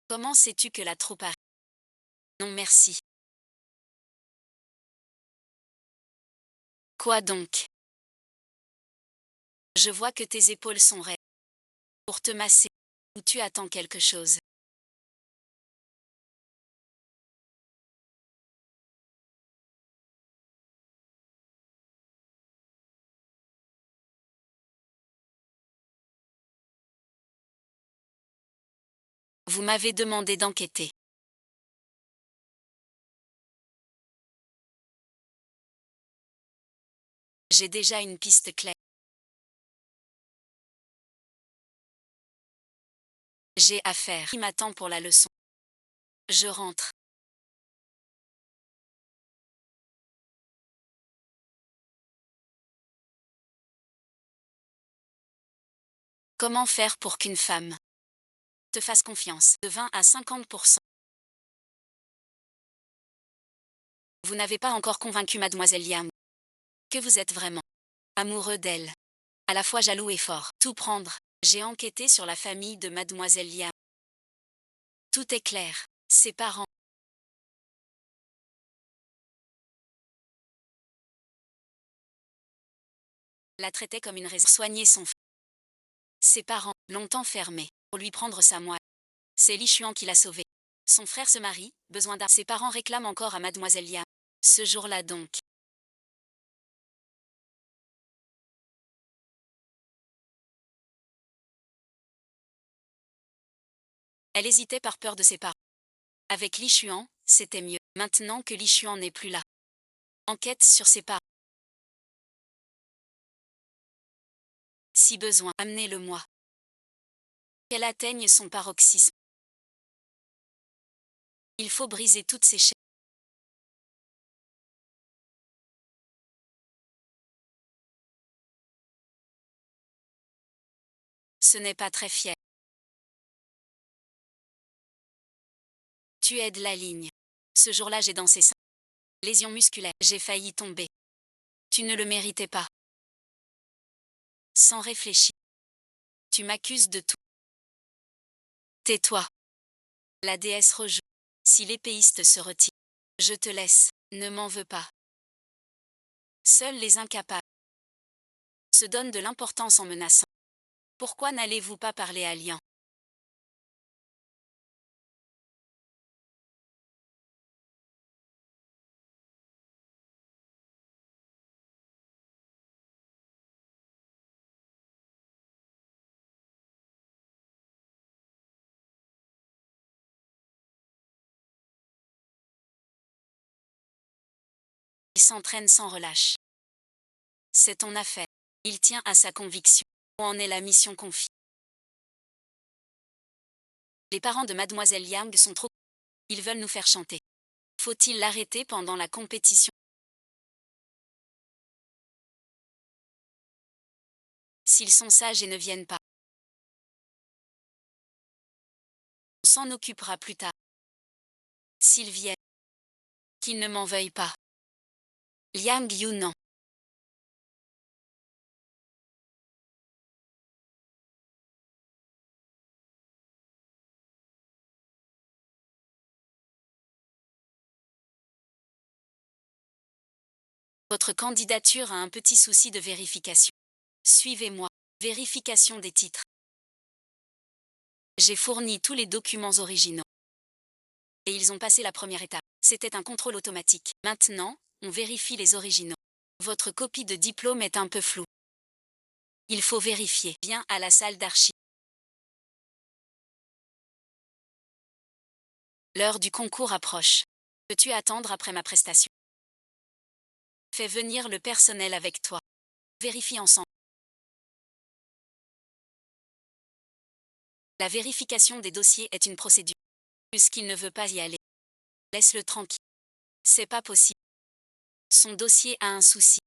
Comment sais-tu que la troupe arrive? Non merci. Quoi donc? Je vois que tes épaules sont raides. Pour te masser. Ou tu attends quelque chose? Vous m'avez demandé d'enquêter. J'ai déjà une piste claire. J'ai affaire. Qui m'attend pour la leçon? Je rentre. Comment faire pour qu'une femme te fasse confiance? De 20 à 50%. Vous n'avez pas encore convaincu Mademoiselle Liam que vous êtes vraiment amoureux d'elle. À la fois jaloux et fort. Tout prendre. J'ai enquêté sur la famille de Mademoiselle Liam. Tout est clair. Ses parents la traitaient comme une raison. Soigner son fils. Ses parents l'ont enfermé pour lui prendre sa moelle. C'est Li Xuan qui l'a sauvé. Son frère se marie, besoin d'un... Ses parents réclament encore à Mademoiselle Liam. Ce jour-là donc. Elle hésitait par peur de ses parents. Avec Li Xuan, c'était mieux, maintenant que Li Xuan n'est plus là. Enquête sur ses parents. Si besoin, amenez-le-moi. Qu'elle atteigne son paroxysme. Il faut briser toutes ces chaînes. Ce n'est pas très fier. Tu aides la ligne. Ce jour-là, j'ai dansé ça. Lésion musculaire, j'ai failli tomber. Tu ne le méritais pas. Sans réfléchir. Tu m'accuses de tout. Tais-toi. La déesse rejoue. Si l'épéiste se retire, je te laisse, ne m'en veux pas. Seuls les incapables se donnent de l'importance en menaçant. Pourquoi n'allez-vous pas parler à Lian? Il s'entraîne sans relâche. C'est ton affaire. Il tient à sa conviction. Où en est la mission confiée? Les parents de Mademoiselle Yang sont trop... Ils veulent nous faire chanter. Faut-il l'arrêter pendant la compétition? S'ils sont sages et ne viennent pas, on s'en occupera plus tard. S'ils viennent, qu'ils ne m'en veuillent pas. Liang Yunan. Votre candidature a un petit souci de vérification. Suivez-moi. Vérification des titres. J'ai fourni tous les documents originaux. Et ils ont passé la première étape. C'était un contrôle automatique. Maintenant, on vérifie les originaux. Votre copie de diplôme est un peu floue. Il faut vérifier. Viens à la salle d'archives. L'heure du concours approche. Peux-tu attendre après ma prestation? Fais venir le personnel avec toi. Vérifie ensemble. La vérification des dossiers est une procédure. Puisqu'il ne veut pas y aller, laisse-le tranquille. C'est pas possible. Son dossier a un souci.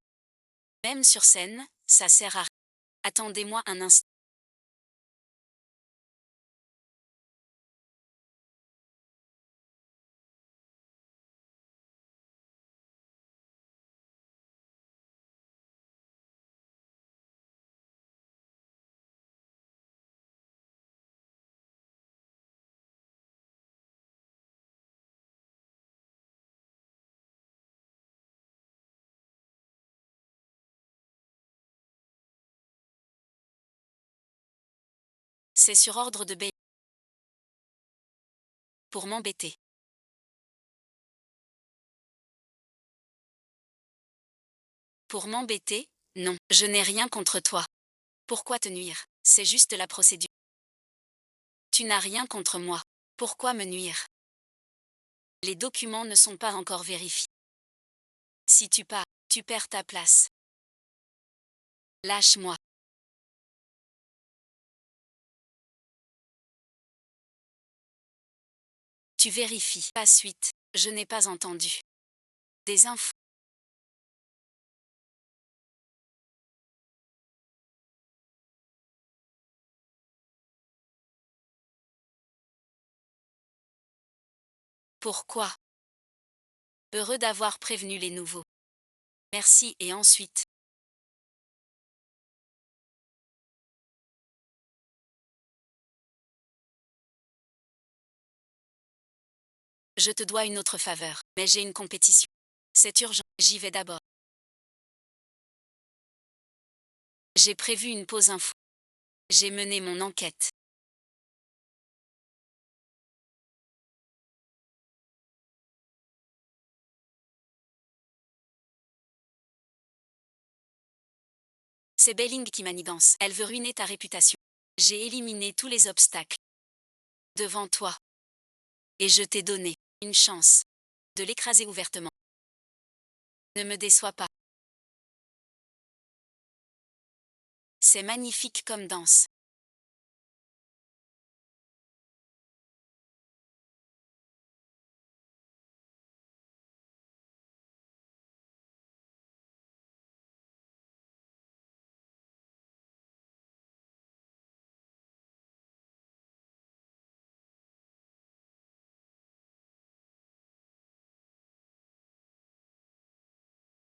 Même sur scène, ça sert à rien. Attendez-moi un instant. C'est sur ordre de B. Pour m'embêter. Pour m'embêter? Non, je n'ai rien contre toi. Pourquoi te nuire? C'est juste la procédure. Tu n'as rien contre moi. Pourquoi me nuire? Les documents ne sont pas encore vérifiés. Si tu pars, tu perds ta place. Lâche-moi. Tu vérifies. Pas suite. Je n'ai pas entendu. Des infos. Pourquoi? Heureux d'avoir prévenu les nouveaux. Merci et ensuite. Je te dois une autre faveur, mais j'ai une compétition. C'est urgent, j'y vais d'abord. J'ai prévu une pause info. J'ai mené mon enquête. C'est Belling qui manigance. Elle veut ruiner ta réputation. J'ai éliminé tous les obstacles. devant toi. Et je t'ai donné une chance de l'écraser ouvertement. Ne me déçois pas. C'est magnifique comme danse.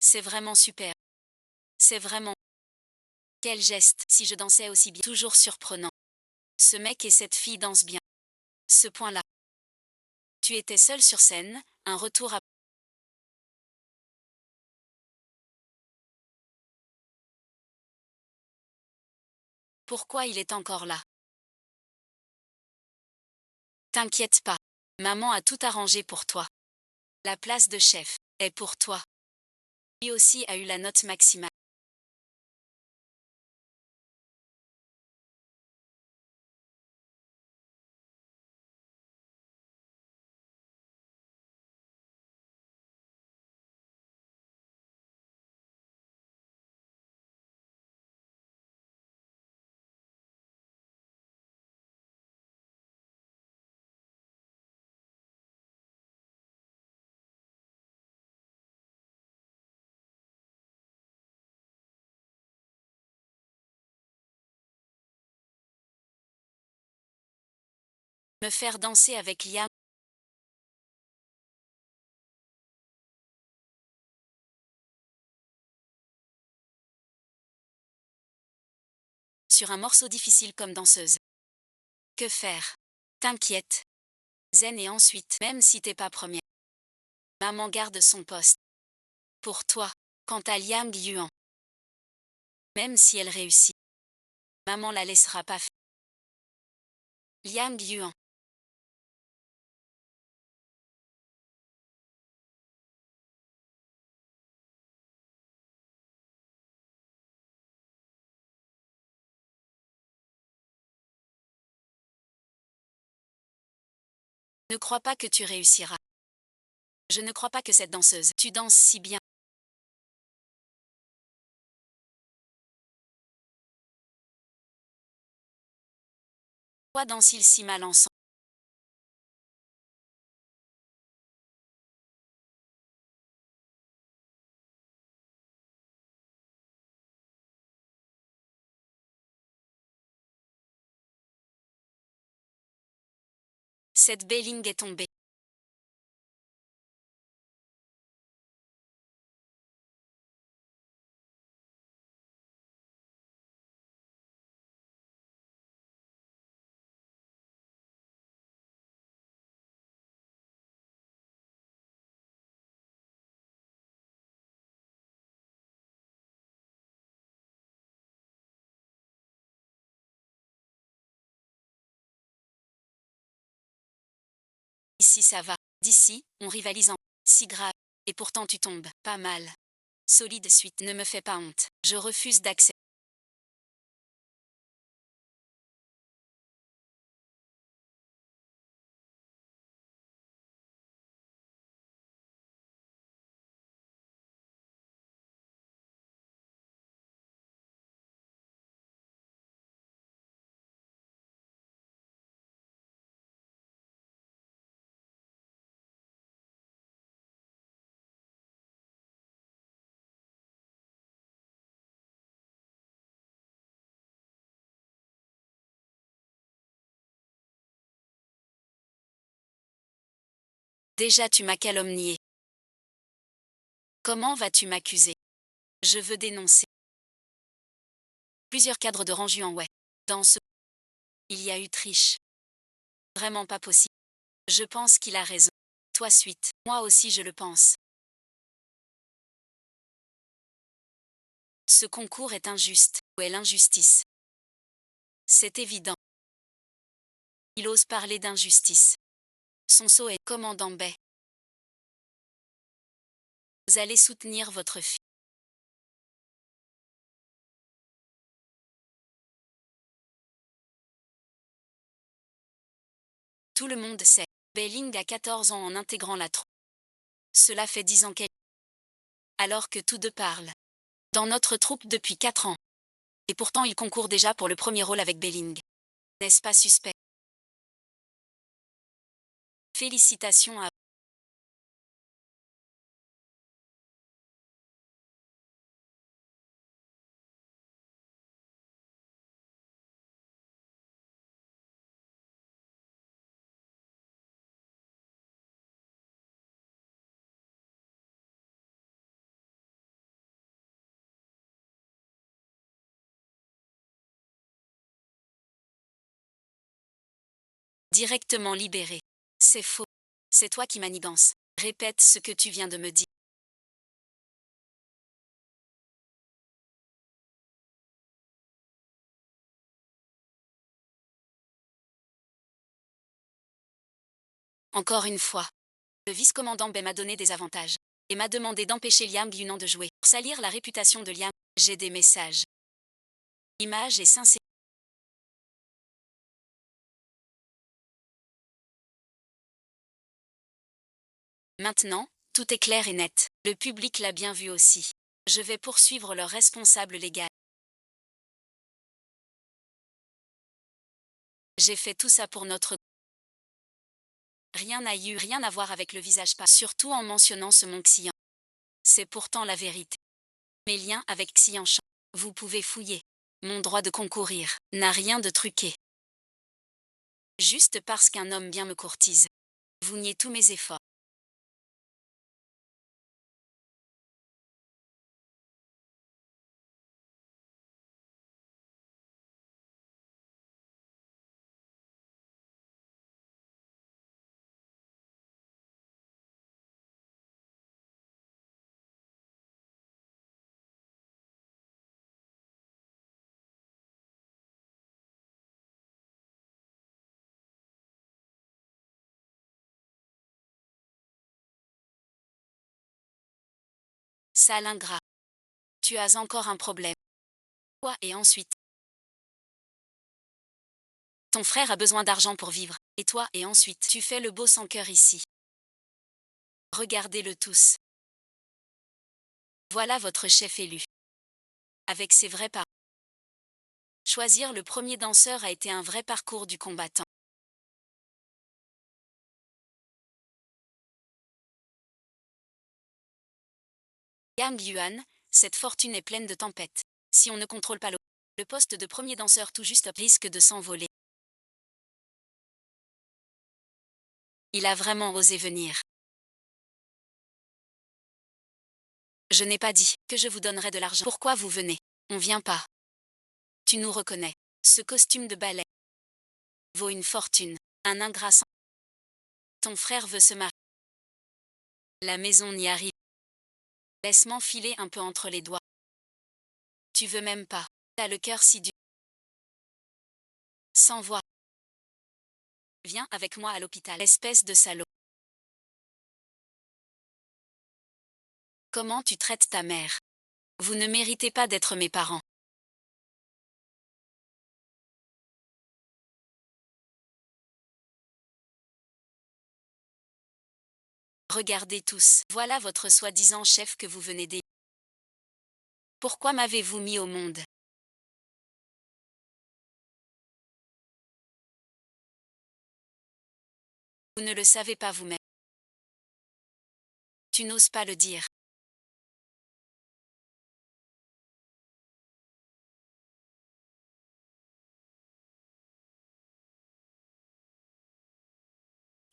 C'est vraiment super. C'est vraiment... Quel geste, si je dansais aussi bien. Toujours surprenant. Ce mec et cette fille dansent bien. Ce point-là. Tu étais seul sur scène, un retour à... Pourquoi il est encore là? T'inquiète pas. Maman a tout arrangé pour toi. La place de chef est pour toi. Lui aussi a eu la note maximale. Me faire danser avec Liam sur un morceau difficile comme danseuse. Que faire? T'inquiète. Zen et ensuite, même si t'es pas première. Maman garde son poste. Pour toi. Quant à Liam Yuan. Même si elle réussit. Maman la laissera pas faire. Liam Yuan. Ne crois pas que tu réussiras. Je ne crois pas que cette danseuse, tu danses si bien. Pourquoi dansent-ils si mal ensemble? Cette Belling est tombée. Ici ça va. D'ici, on rivalise en si grave. Et pourtant tu tombes. Pas mal. Solide suite. Ne me fais pas honte. Je refuse d'accepter. Déjà tu m'as calomnié. Comment vas-tu m'accuser? Je veux dénoncer. Plusieurs cadres de rang Juan, ouais. Dans ce... Il y a eu triche. Vraiment pas possible. Je pense qu'il a raison. Toi suite. Moi aussi je le pense. Ce concours est injuste. Où est l'injustice? C'est évident. Il ose parler d'injustice. Son sceau est commandant Bay. Vous allez soutenir votre fille. Tout le monde sait. Beiling a 14 ans en intégrant la troupe. Cela fait 10 ans qu'elle... Alors que tous deux parlent. Dans notre troupe depuis 4 ans. Et pourtant il concourt déjà pour le premier rôle avec Beiling. N'est-ce pas suspect? Félicitations à... Directement libéré. C'est faux. C'est toi qui manigances. Répète ce que tu viens de me dire. Encore une fois. Le vice-commandant Bay m'a donné des avantages. Et m'a demandé d'empêcher Liam Yunan de jouer. Pour salir la réputation de Liam, j'ai des messages. Image et sincère. Maintenant, tout est clair et net. Le public l'a bien vu aussi. Je vais poursuivre leur responsable légal. J'ai fait tout ça pour notre... Rien n'a eu rien à voir avec le visage pas, surtout en mentionnant ce mon Xian. C'est pourtant la vérité. Mes liens avec Xian Shan. Vous pouvez fouiller. Mon droit de concourir n'a rien de truqué. Juste parce qu'un homme bien me courtise. Vous niez tous mes efforts. Sale ingrat. Tu as encore un problème. Quoi et ensuite? Ton frère a besoin d'argent pour vivre. Et toi et ensuite? Tu fais le beau sans cœur ici. Regardez-le tous. Voilà votre chef élu. Avec ses vrais parents. Choisir le premier danseur a été un vrai parcours du combattant. Yang Yuan, cette fortune est pleine de tempêtes. Si on ne contrôle pas le poste de premier danseur tout juste risque de s'envoler. Il a vraiment osé venir. Je n'ai pas dit que je vous donnerais de l'argent. Pourquoi vous venez? On vient pas. Tu nous reconnais. Ce costume de ballet vaut une fortune. Un ingrat sans... Ton frère veut se marier. La maison n'y arrive. Laisse m'enfiler un peu entre les doigts. Tu veux même pas. T'as le cœur si dur. Sans voix. Viens avec moi à l'hôpital, espèce de salaud. Comment tu traites ta mère? Vous ne méritez pas d'être mes parents. Regardez tous. Voilà votre soi-disant chef que vous venez d'élire. Pourquoi m'avez-vous mis au monde? Vous ne le savez pas vous-même. Tu n'oses pas le dire.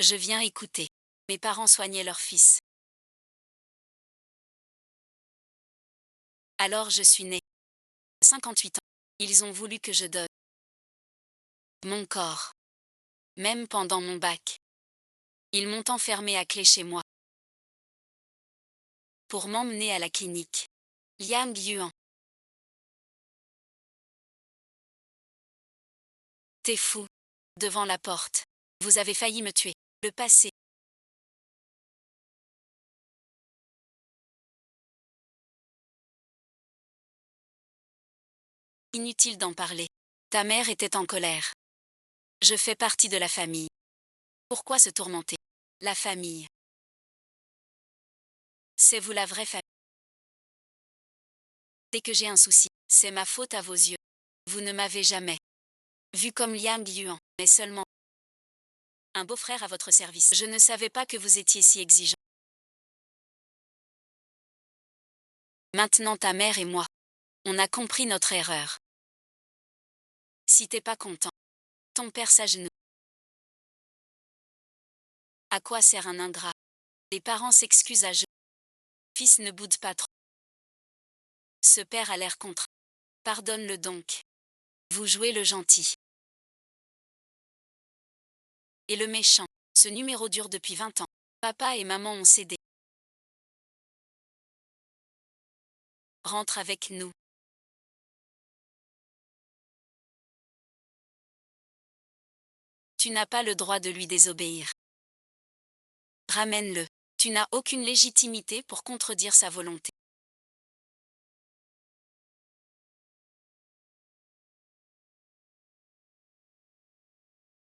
Je viens écouter. Mes parents soignaient leur fils. Alors je suis née. 58 ans. Ils ont voulu que je donne mon corps. Même pendant mon bac. Ils m'ont enfermé à clé chez moi. Pour m'emmener à la clinique. Liang Yuan. T'es fou. Devant la porte. Vous avez failli me tuer. Le passé. Inutile d'en parler. Ta mère était en colère. Je fais partie de la famille. Pourquoi se tourmenter? La famille. C'est vous la vraie famille. Dès que j'ai un souci, c'est ma faute à vos yeux. Vous ne m'avez jamais vu comme Liam Yuan, mais seulement un beau-frère à votre service. Je ne savais pas que vous étiez si exigeant. Maintenant ta mère et moi, on a compris notre erreur. Si t'es pas content, ton père s'agenouille. À quoi sert un ingrat? Les parents s'excusent à genoux. Fils ne boude pas trop. Ce père a l'air contraint. Pardonne-le donc. Vous jouez le gentil. Et le méchant. Ce numéro dure depuis 20 ans. Papa et maman ont cédé. Rentre avec nous. Tu n'as pas le droit de lui désobéir. Ramène-le. Tu n'as aucune légitimité pour contredire sa volonté.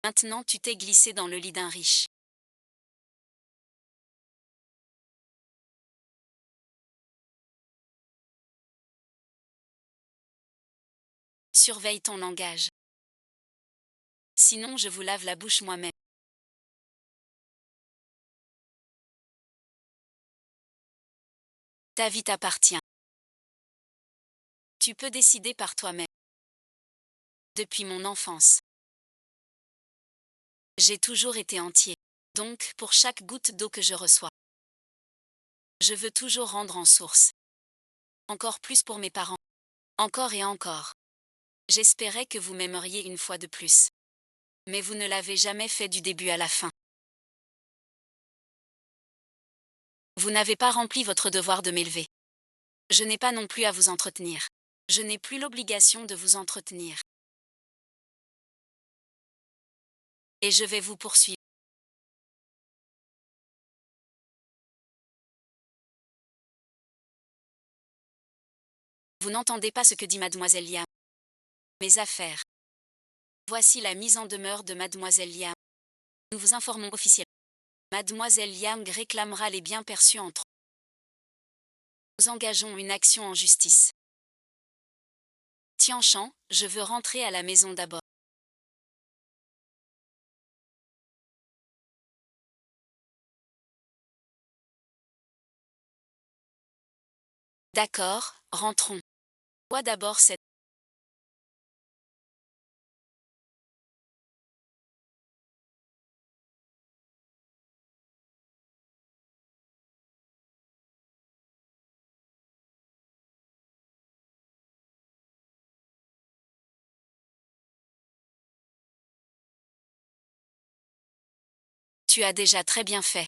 Maintenant tu t'es glissé dans le lit d'un riche. Surveille ton langage. Sinon je vous lave la bouche moi-même. Ta vie t'appartient. Tu peux décider par toi-même. Depuis mon enfance, j'ai toujours été entier. Donc, pour chaque goutte d'eau que je reçois, je veux toujours rendre en source. Encore plus pour mes parents. Encore et encore. J'espérais que vous m'aimeriez une fois de plus. Mais vous ne l'avez jamais fait du début à la fin. Vous n'avez pas rempli votre devoir de m'élever. Je n'ai pas non plus à vous entretenir. Je n'ai plus l'obligation de vous entretenir. Et je vais vous poursuivre. Vous n'entendez pas ce que dit mademoiselle Liam. Mes affaires. Voici la mise en demeure de mademoiselle Liam. Nous vous informons officiellement. Mademoiselle Liam réclamera les biens perçus entre. Nous engageons une action en justice. Tianchan, je veux rentrer à la maison d'abord. D'accord, rentrons. Quoi d'abord cette. Tu as déjà très bien fait.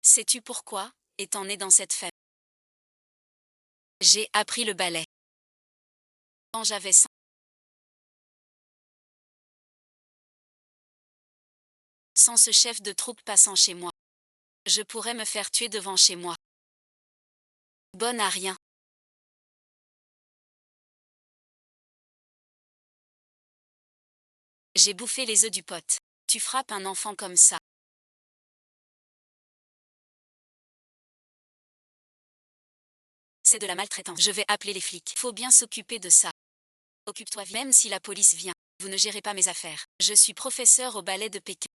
Sais-tu pourquoi, étant né dans cette famille? J'ai appris le ballet. Quand j'avais 5. Sans ce chef de troupe passant chez moi, je pourrais me faire tuer devant chez moi. Bonne à rien. J'ai bouffé les œufs du pote. Tu frappes un enfant comme ça. C'est de la maltraitance. Je vais appeler les flics. Faut bien s'occuper de ça. Occupe-toi, même si la police vient. Vous ne gérez pas mes affaires. Je suis professeur au ballet de Pékin.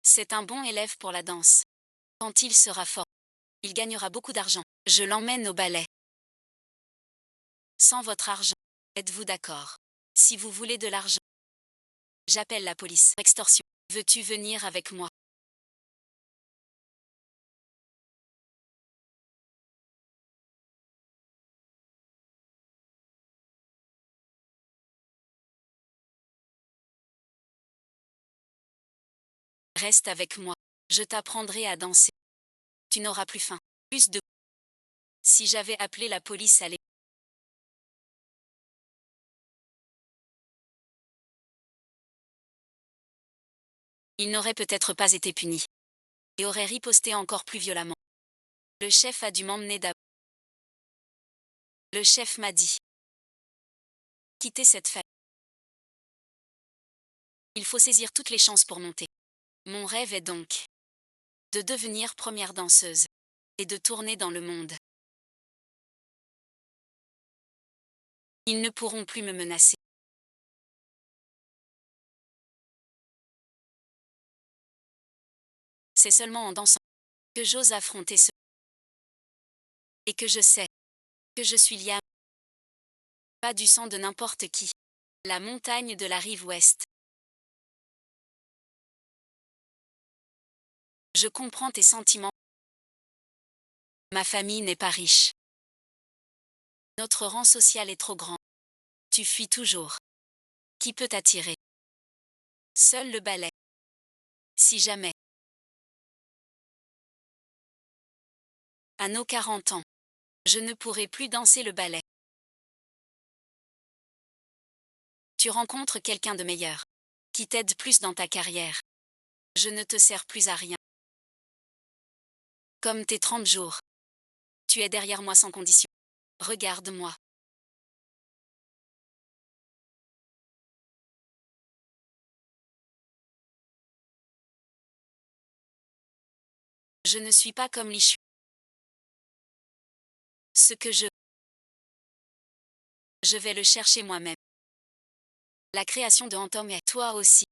C'est un bon élève pour la danse. Quand il sera fort, il gagnera beaucoup d'argent. Je l'emmène au ballet. Sans votre argent. Êtes-vous d'accord? Si vous voulez de l'argent, j'appelle la police. Extorsion. Veux-tu venir avec moi? Reste avec moi. Je t'apprendrai à danser. Tu n'auras plus faim. Plus de. Si j'avais appelé la police à l'époque, il n'aurait peut-être pas été puni. Et aurait riposté encore plus violemment. Le chef a dû m'emmener d'abord. Le chef m'a dit. Quitter cette famille. Il faut saisir toutes les chances pour monter. Mon rêve est donc de devenir première danseuse et de tourner dans le monde. Ils ne pourront plus me menacer. C'est seulement en dansant que j'ose affronter ce et que je sais que je suis liée à pas du sang de n'importe qui. La montagne de la rive ouest. Je comprends tes sentiments. Ma famille n'est pas riche. Notre rang social est trop grand. Tu fuis toujours. Qui peut t'attirer? Seul le ballet. Si jamais. À nos 40 ans. Je ne pourrai plus danser le ballet. Tu rencontres quelqu'un de meilleur. Qui t'aide plus dans ta carrière. Je ne te sers plus à rien. Comme tes 30 jours. Tu es derrière moi sans condition. Regarde-moi. Je ne suis pas comme Lichu. Ce que je vais le chercher moi-même. La création de Antom est toi aussi.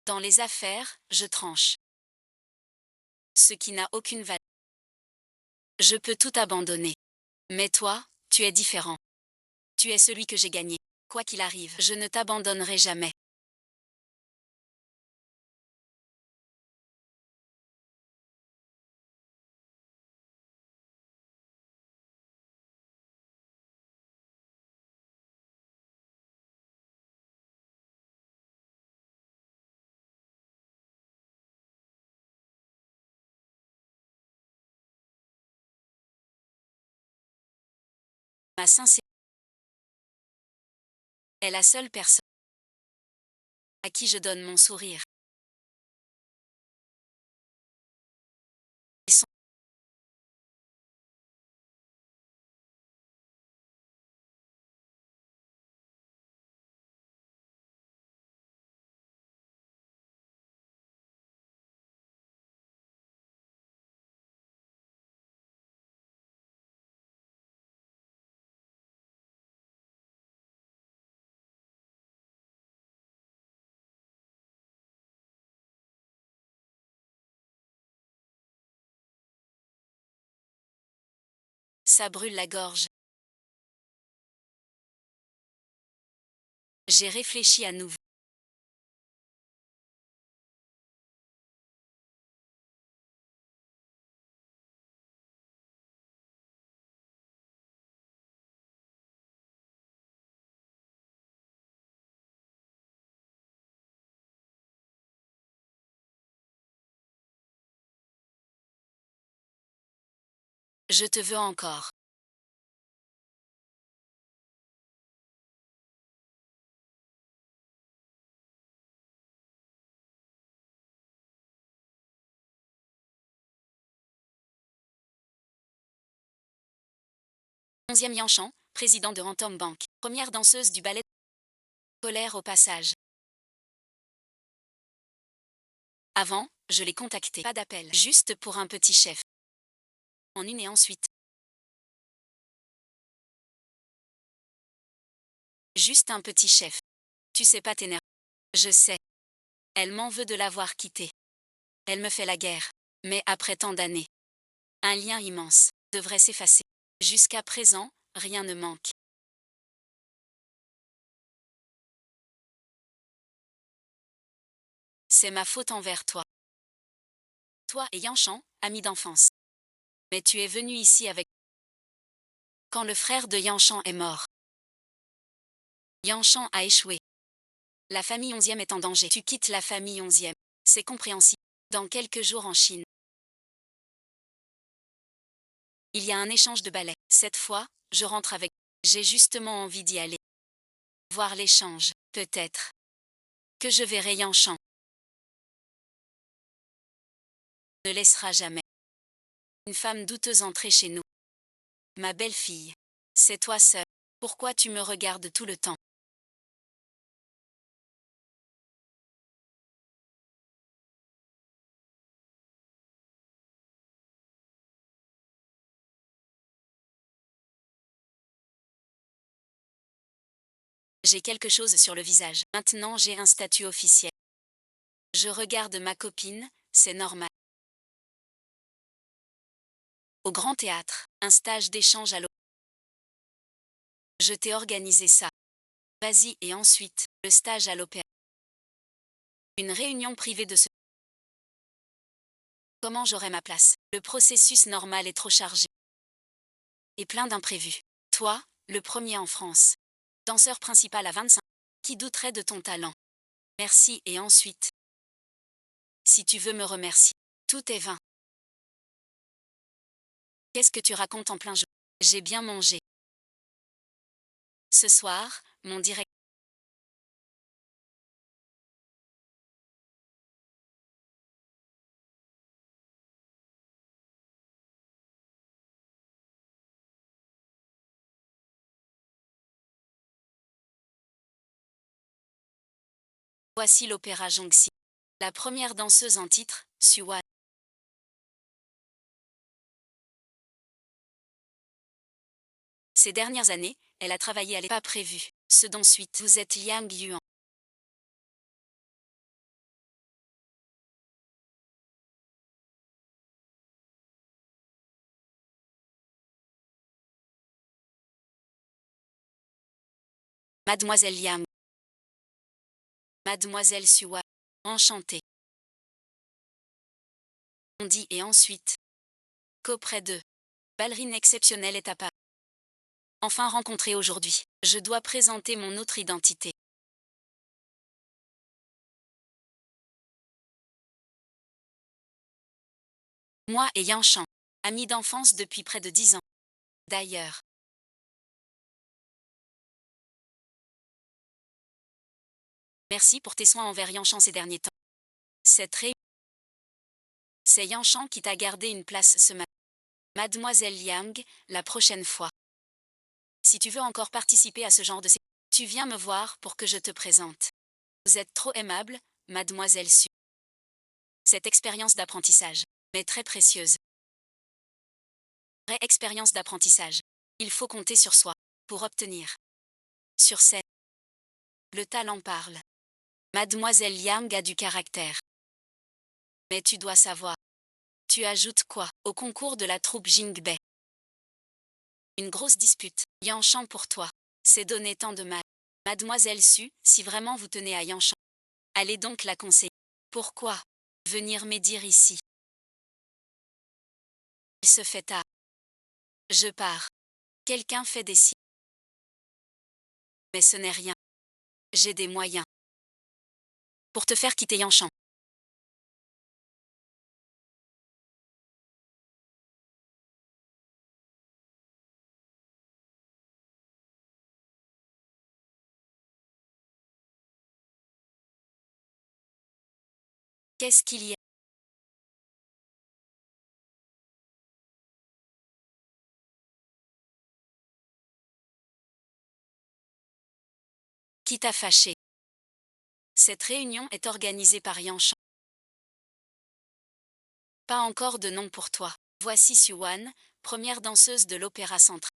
Dans les affaires, je tranche. Ce qui n'a aucune valeur. Je peux tout abandonner. Mais toi, tu es différent. Tu es celui que j'ai gagné. Quoi qu'il arrive, je ne t'abandonnerai jamais. Ma sincérité est la seule personne à qui je donne mon sourire. Ils sont- Ça brûle la gorge. J'ai réfléchi à nouveau. Je te veux encore. 11e Yanchan, président de Antom Bank. Première danseuse du ballet. Colère au passage. Avant, je l'ai contacté. Pas d'appel. Juste pour un petit chef. En une et ensuite. Juste un petit chef. Tu sais pas t'énerver. Je sais. Elle m'en veut de l'avoir quitté. Elle me fait la guerre. Mais après tant d'années. Un lien immense devrait s'effacer. Jusqu'à présent, rien ne manque. C'est ma faute envers toi. Toi et Yanchan, amis d'enfance. Mais tu es venu ici avec. Quand le frère de Yanchan est mort. Yanchan a échoué. La famille 11e est en danger. Tu quittes la famille 11e. C'est compréhensible. Dans quelques jours en Chine. Il y a un échange de ballets. Cette fois, je rentre avec. J'ai justement envie d'y aller. Voir l'échange. Peut-être. Que je verrai Yanchan. Ne laissera jamais. Une femme douteuse entrer chez nous. Ma belle-fille. C'est toi seul. Pourquoi tu me regardes tout le temps? J'ai quelque chose sur le visage. Maintenant j'ai un statut officiel. Je regarde ma copine, c'est normal. Au Grand Théâtre, un stage d'échange à l'eau. Je t'ai organisé ça. Vas-y et ensuite, le stage à l'opéra. Une réunion privée de ce. Comment j'aurai ma place? Le processus normal est trop chargé. Et plein d'imprévus. Toi, le premier en France. Danseur principal à 25. Qui douterait de ton talent? Merci et ensuite. Si tu veux me remercier. Tout est vain. Qu'est-ce que tu racontes en plein jour? J'ai bien mangé. Ce soir, mon direct. Voici l'opéra Jongxi. La première danseuse en titre, Suwan. Ces dernières années, elle a travaillé à l'état pas prévu. Ce d'ensuite, vous êtes Liang Yuan. Mademoiselle Liang. Mademoiselle Suwan. Enchantée. On dit et ensuite. Qu'auprès d'eux. Ballerine exceptionnelle est à part. Enfin rencontrée aujourd'hui. Je dois présenter mon autre identité. Moi et Yang Shan. Amis d'enfance depuis près de 10 ans. D'ailleurs. Merci pour tes soins envers Yang Shan ces derniers temps. Cette réunion. C'est Yang Shan qui t'a gardé une place ce matin. Mademoiselle Liang, la prochaine fois. Si tu veux encore participer à ce genre de... Tu viens me voir pour que je te présente. Vous êtes trop aimable, Mademoiselle Su. Cette expérience d'apprentissage m'est très précieuse. Vraie expérience d'apprentissage. Il faut compter sur soi pour obtenir. Sur scène. Le talent parle. Mademoiselle Yang a du caractère. Mais tu dois savoir. Tu ajoutes quoi au concours de la troupe Jingbei? Une grosse dispute. Yanshan pour toi. C'est donner tant de mal. Mademoiselle Su, si vraiment vous tenez à Yanshan, allez donc la conseiller. Pourquoi venir médire ici? Il se fait tard. Je pars. Quelqu'un fait des signes. Mais ce n'est rien. J'ai des moyens. Pour te faire quitter Yanshan. Qu'est-ce qu'il y a? Qui t'a fâché? Cette réunion est organisée par Yanshan. Pas encore de nom pour toi. Voici Suwan, première danseuse de l'Opéra Central.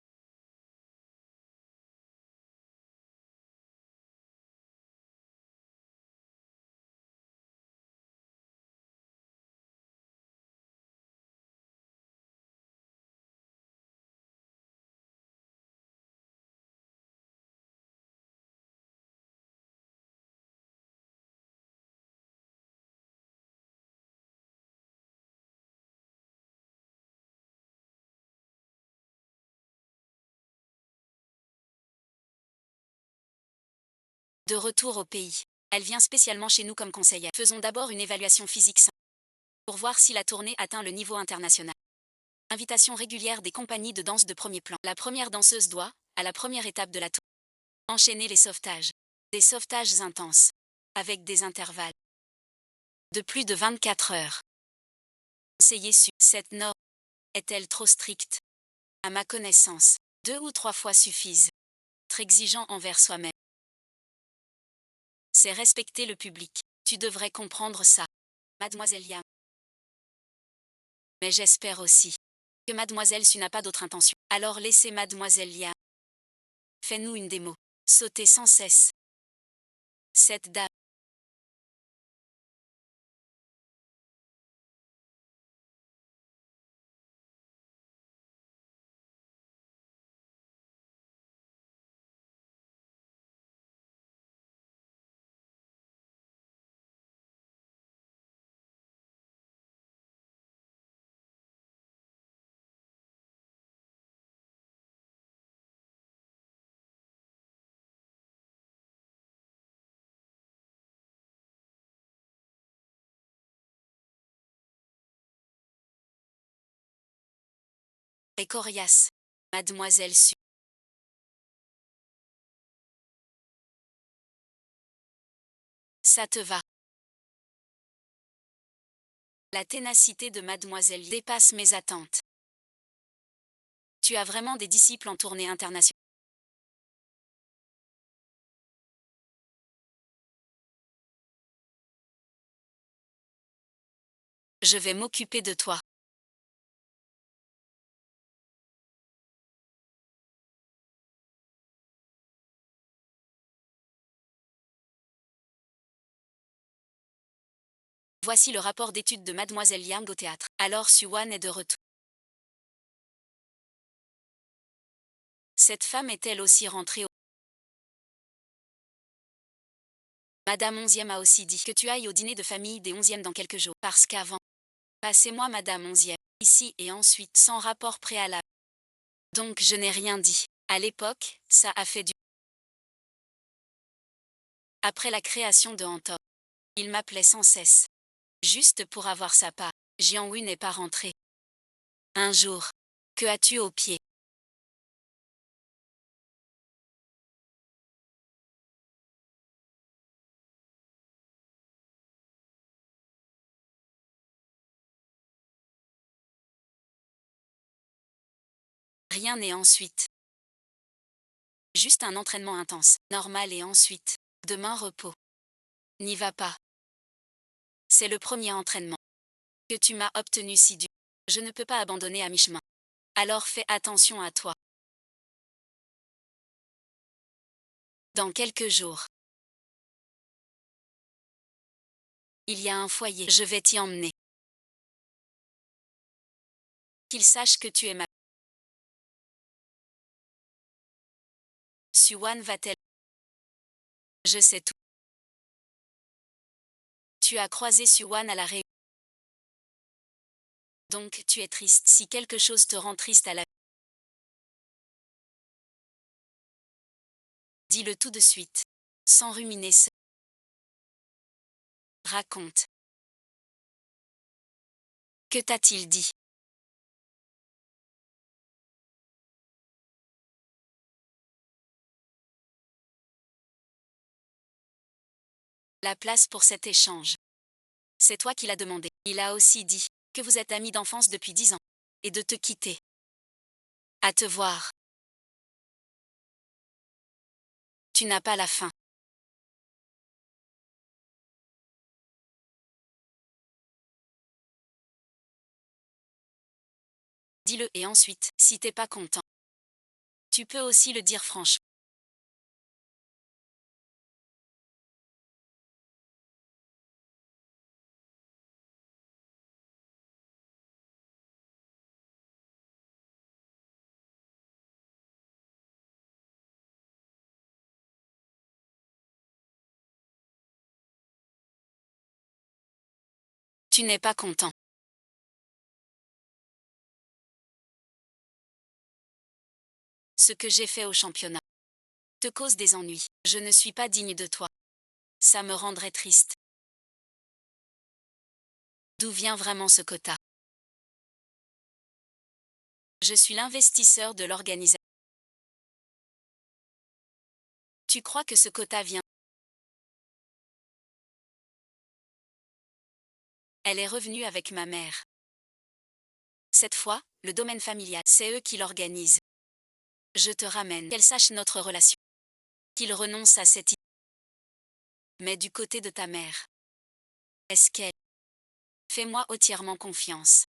De retour au pays. Elle vient spécialement chez nous comme conseillère. Faisons d'abord une évaluation physique simple pour voir si la tournée atteint le niveau international. Invitation régulière des compagnies de danse de premier plan. La première danseuse doit, à la première étape de la tournée, enchaîner les sauvetages. Des sauvetages intenses. Avec des intervalles de plus de 24 heures. Conseiller su. Cette norme est-elle trop stricte? À ma connaissance, 2 ou 3 fois suffisent. Être exigeant envers soi-même. C'est respecter le public. Tu devrais comprendre ça, Mademoiselle Yam. Mais j'espère aussi que Mademoiselle Su n'a pas d'autre intention. Alors laissez Mademoiselle Yam. Fais-nous une démo. Sautez sans cesse. Cette dame. Est coriace. Mademoiselle Su. Ça te va. La ténacité de Mademoiselle dépasse mes attentes. Tu as vraiment des disciples en tournée internationale. Je vais m'occuper de toi. Voici le rapport d'études de Mademoiselle Yang au théâtre. Alors Suwan est de retour. Cette femme est-elle aussi rentrée au... Madame Onzième a aussi dit que tu ailles au dîner de famille des Onzièmes dans quelques jours. Parce qu'avant, passez-moi Madame Onzième, ici et ensuite, sans rapport préalable. Donc je n'ai rien dit. À l'époque, ça a fait du... Après la création de Anton, il m'appelait sans cesse. Juste pour avoir sa part. Jianhui n'est pas rentré. Un jour. Que as-tu au pied? Rien et ensuite. Juste un entraînement intense, normal et ensuite. Demain repos. N'y va pas. C'est le premier entraînement que tu m'as obtenu si dur. Je ne peux pas abandonner à mi-chemin. Alors fais attention à toi. Dans quelques jours. Il y a un foyer. Je vais t'y emmener. Qu'il sache que tu es ma... Suwan va-t-elle... Je sais tout. Tu as croisé Suwan à la réunion. Donc tu es triste. Si quelque chose te rend triste à la... Dis-le tout de suite. Sans ruminer. Raconte. Que t'a-t-il dit? La place pour cet échange. C'est toi qui l'as demandé. Il a aussi dit que vous êtes amis d'enfance depuis 10 ans. Et de te quitter. À te voir. Tu n'as pas la faim. Dis-le et ensuite, si t'es pas content. Tu peux aussi le dire franchement. Tu n'es pas content. Ce que j'ai fait au championnat te cause des ennuis. Je ne suis pas digne de toi. Ça me rendrait triste. D'où vient vraiment ce quota? Je suis l'investisseur de l'organisation. Tu crois que ce quota vient? Elle est revenue avec ma mère. Cette fois, le domaine familial, c'est eux qui l'organisent. Je te ramène. Qu'elle sache notre relation. Qu'il renonce à cette idée. Mais du côté de ta mère. Est-ce qu'elle... Fais-moi entièrement confiance.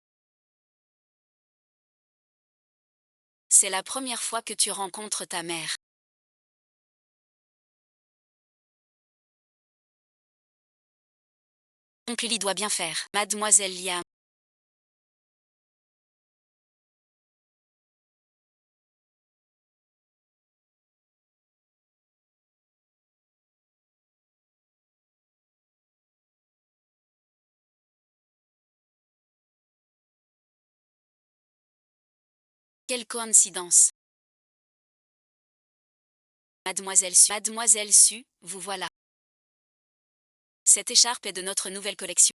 C'est la première fois que tu rencontres ta mère. Donc Lily doit bien faire. Mademoiselle Liam. Quelle coïncidence. Mademoiselle Su, vous voilà. Cette écharpe est de notre nouvelle collection.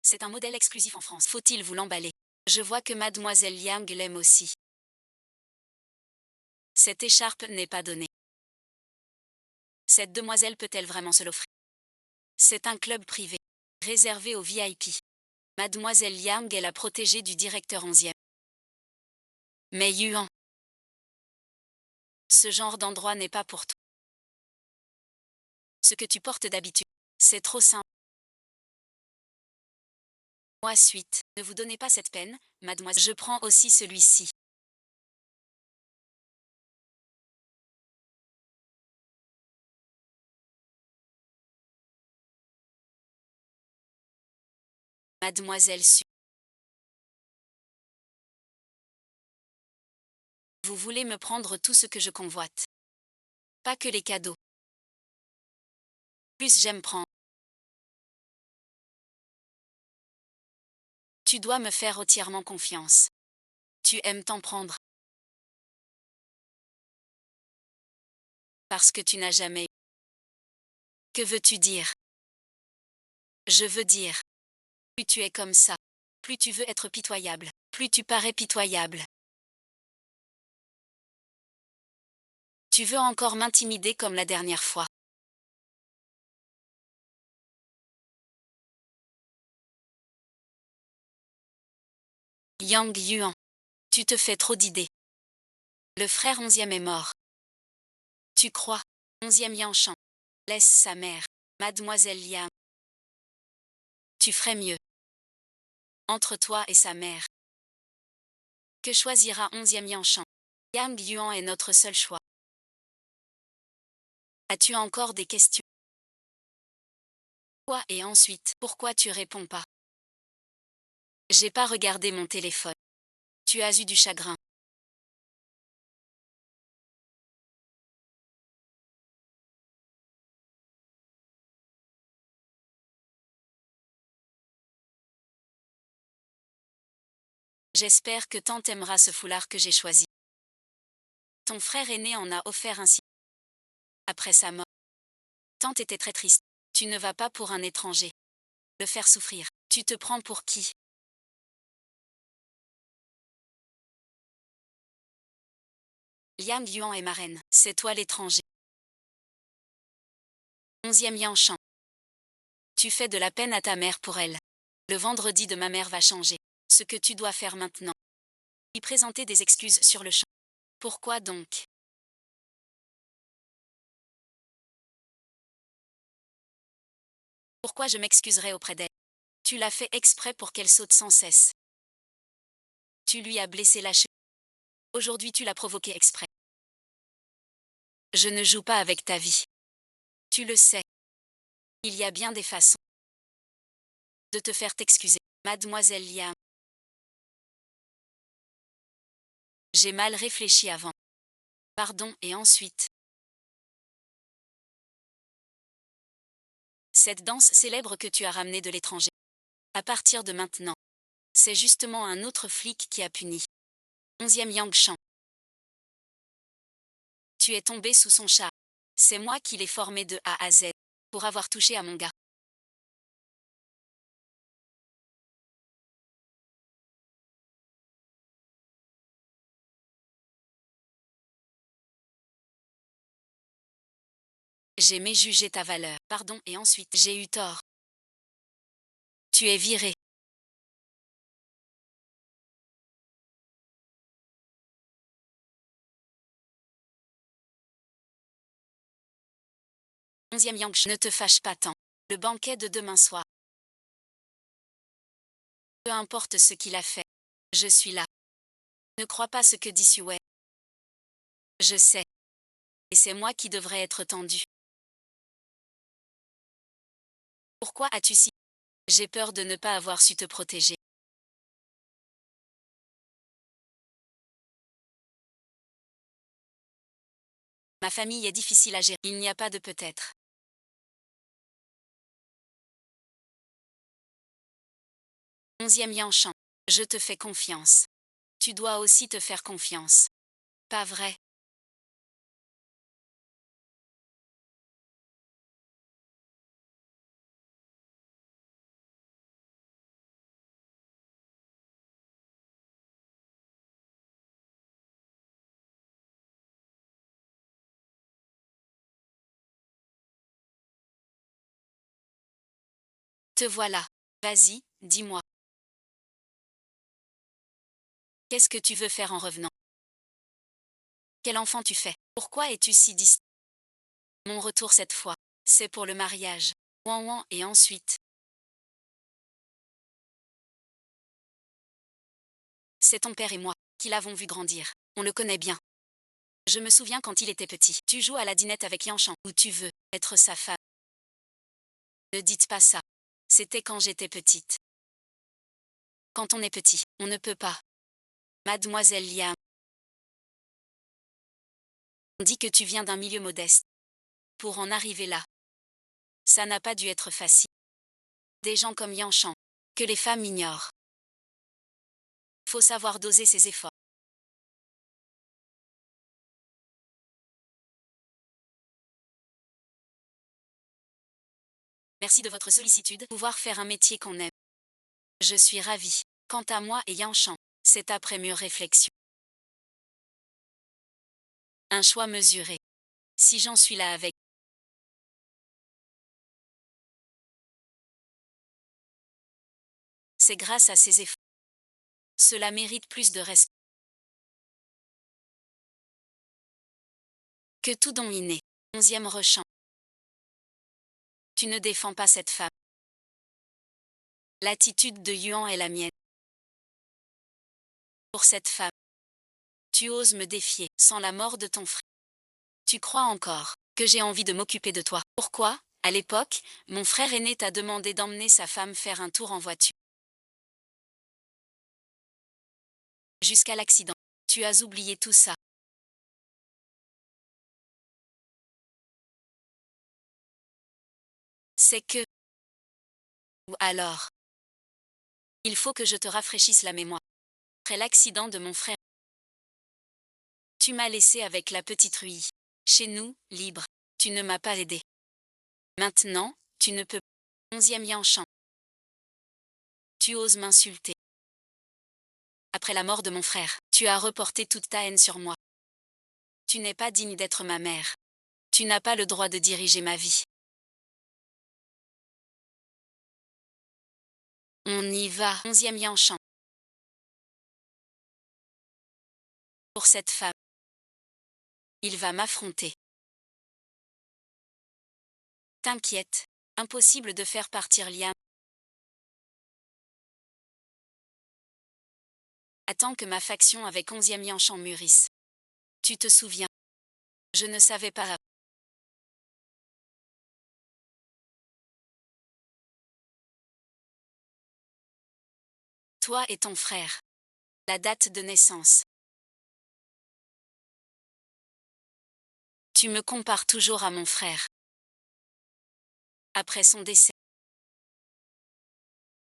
C'est un modèle exclusif en France. Faut-il vous l'emballer? Je vois que Mademoiselle Liang l'aime aussi. Cette écharpe n'est pas donnée. Cette demoiselle peut-elle vraiment se l'offrir? C'est un club privé, réservé aux VIP. Mademoiselle Liang est la protégée du directeur 11e. Mais Yuan, ce genre d'endroit n'est pas pour toi. Ce que tu portes d'habitude, c'est trop simple. Moi suite, ne vous donnez pas cette peine, mademoiselle. Je prends aussi celui-ci. Mademoiselle Su. Vous voulez me prendre tout ce que je convoite. Pas que les cadeaux. Plus j'aime prendre. Tu dois me faire entièrement confiance. Tu aimes t'en prendre. Parce que tu n'as jamais eu. Que veux-tu dire? Je veux dire. Plus tu es comme ça, plus tu veux être pitoyable, plus tu parais pitoyable. Tu veux encore m'intimider comme la dernière fois. Yang Yuan. Tu te fais trop d'idées. Le frère 11e est mort. Tu crois? 11e Yanshan. Laisse sa mère. Mademoiselle Liam. Tu ferais mieux. Entre toi et sa mère. Que choisira 11e Yanshan? Yang Yuan est notre seul choix. As-tu encore des questions? Quoi et ensuite, pourquoi tu réponds pas? J'ai pas regardé mon téléphone. Tu as eu du chagrin. J'espère que tante aimera ce foulard que j'ai choisi. Ton frère aîné en a offert ainsi. Après sa mort. Tante était très triste. Tu ne vas pas pour un étranger. Le faire souffrir. Tu te prends pour qui? Liang Yuan est ma reine. C'est toi l'étranger. 11e Yanshan. Tu fais de la peine à ta mère pour elle. Le vendredi de ma mère va changer. Ce que tu dois faire maintenant. Y présenter des excuses sur le champ. Pourquoi donc? Pourquoi je m'excuserais auprès d'elle? Tu l'as fait exprès pour qu'elle saute sans cesse. Tu lui as blessé la cheville. Aujourd'hui tu l'as provoqué exprès. Je ne joue pas avec ta vie. Tu le sais. Il y a bien des façons de te faire t'excuser. Mademoiselle Liam. J'ai mal réfléchi avant. Pardon et ensuite. Cette danse célèbre que tu as ramenée de l'étranger. À partir de maintenant. C'est justement un autre flic qui a puni. 11e Yangshan. Tu es tombé sous son charme. C'est moi qui l'ai formé de A à Z. Pour avoir touché à mon gars. J'ai méjugé ta valeur. Pardon et ensuite j'ai eu tort. Tu es viré. 11e Yang, ne te fâche pas tant. Le banquet de demain soir. Peu importe ce qu'il a fait. Je suis là. Ne crois pas ce que dit Sue. Je sais. Et c'est moi qui devrais être tendu. Pourquoi as-tu si... J'ai peur de ne pas avoir su te protéger. Ma famille est difficile à gérer. Il n'y a pas de peut-être. 11e Yanshan. Je te fais confiance. Tu dois aussi te faire confiance. Pas vrai? Te voilà. Vas-y, dis-moi. Qu'est-ce que tu veux faire en revenant? Quel enfant tu fais? Pourquoi es-tu si distant? Mon retour cette fois, c'est pour le mariage. Ouan ouan et ensuite. C'est ton père et moi qui l'avons vu grandir. On le connaît bien. Je me souviens quand il était petit. Tu joues à la dinette avec Yanshan, où tu veux être sa femme. Ne dites pas ça. C'était quand j'étais petite. Quand on est petit, on ne peut pas. Mademoiselle Liam. On dit que tu viens d'un milieu modeste. Pour en arriver là. Ça n'a pas dû être facile. Des gens comme Yanshan, que les femmes ignorent. Faut savoir doser ses efforts. Merci de votre sollicitude. Pouvoir faire un métier qu'on aime. Je suis ravie. Quant à moi et Yanshan, c'est après mûre réflexion. Un choix mesuré. Si j'en suis là avec. C'est grâce à ses efforts. Cela mérite plus de respect que tout don inné. 11e rechant. Tu ne défends pas cette femme. L'attitude de Yuan est la mienne. Pour cette femme. Tu oses me défier, sans la mort de ton frère. Tu crois encore que j'ai envie de m'occuper de toi. Pourquoi, à l'époque, mon frère aîné t'a demandé d'emmener sa femme faire un tour en voiture. Jusqu'à l'accident. Tu as oublié tout ça. C'est que... Ou alors... Il faut que je te rafraîchisse la mémoire. Après l'accident de mon frère. Tu m'as laissé avec la petite Rui. Chez nous, libre. Tu ne m'as pas aidé. Maintenant, tu ne peux. 11e Yanshan. Tu oses m'insulter. Après la mort de mon frère, tu as reporté toute ta haine sur moi. Tu n'es pas digne d'être ma mère. Tu n'as pas le droit de diriger ma vie. On y va. 11e Yanshan. Pour cette femme. Il va m'affronter. T'inquiète. Impossible de faire partir Liam. Attends que ma faction avec 11e Yanshan mûrisse. Tu te souviens? Je ne savais pas. Toi et ton frère. La date de naissance. Tu me compares toujours à mon frère. Après son décès.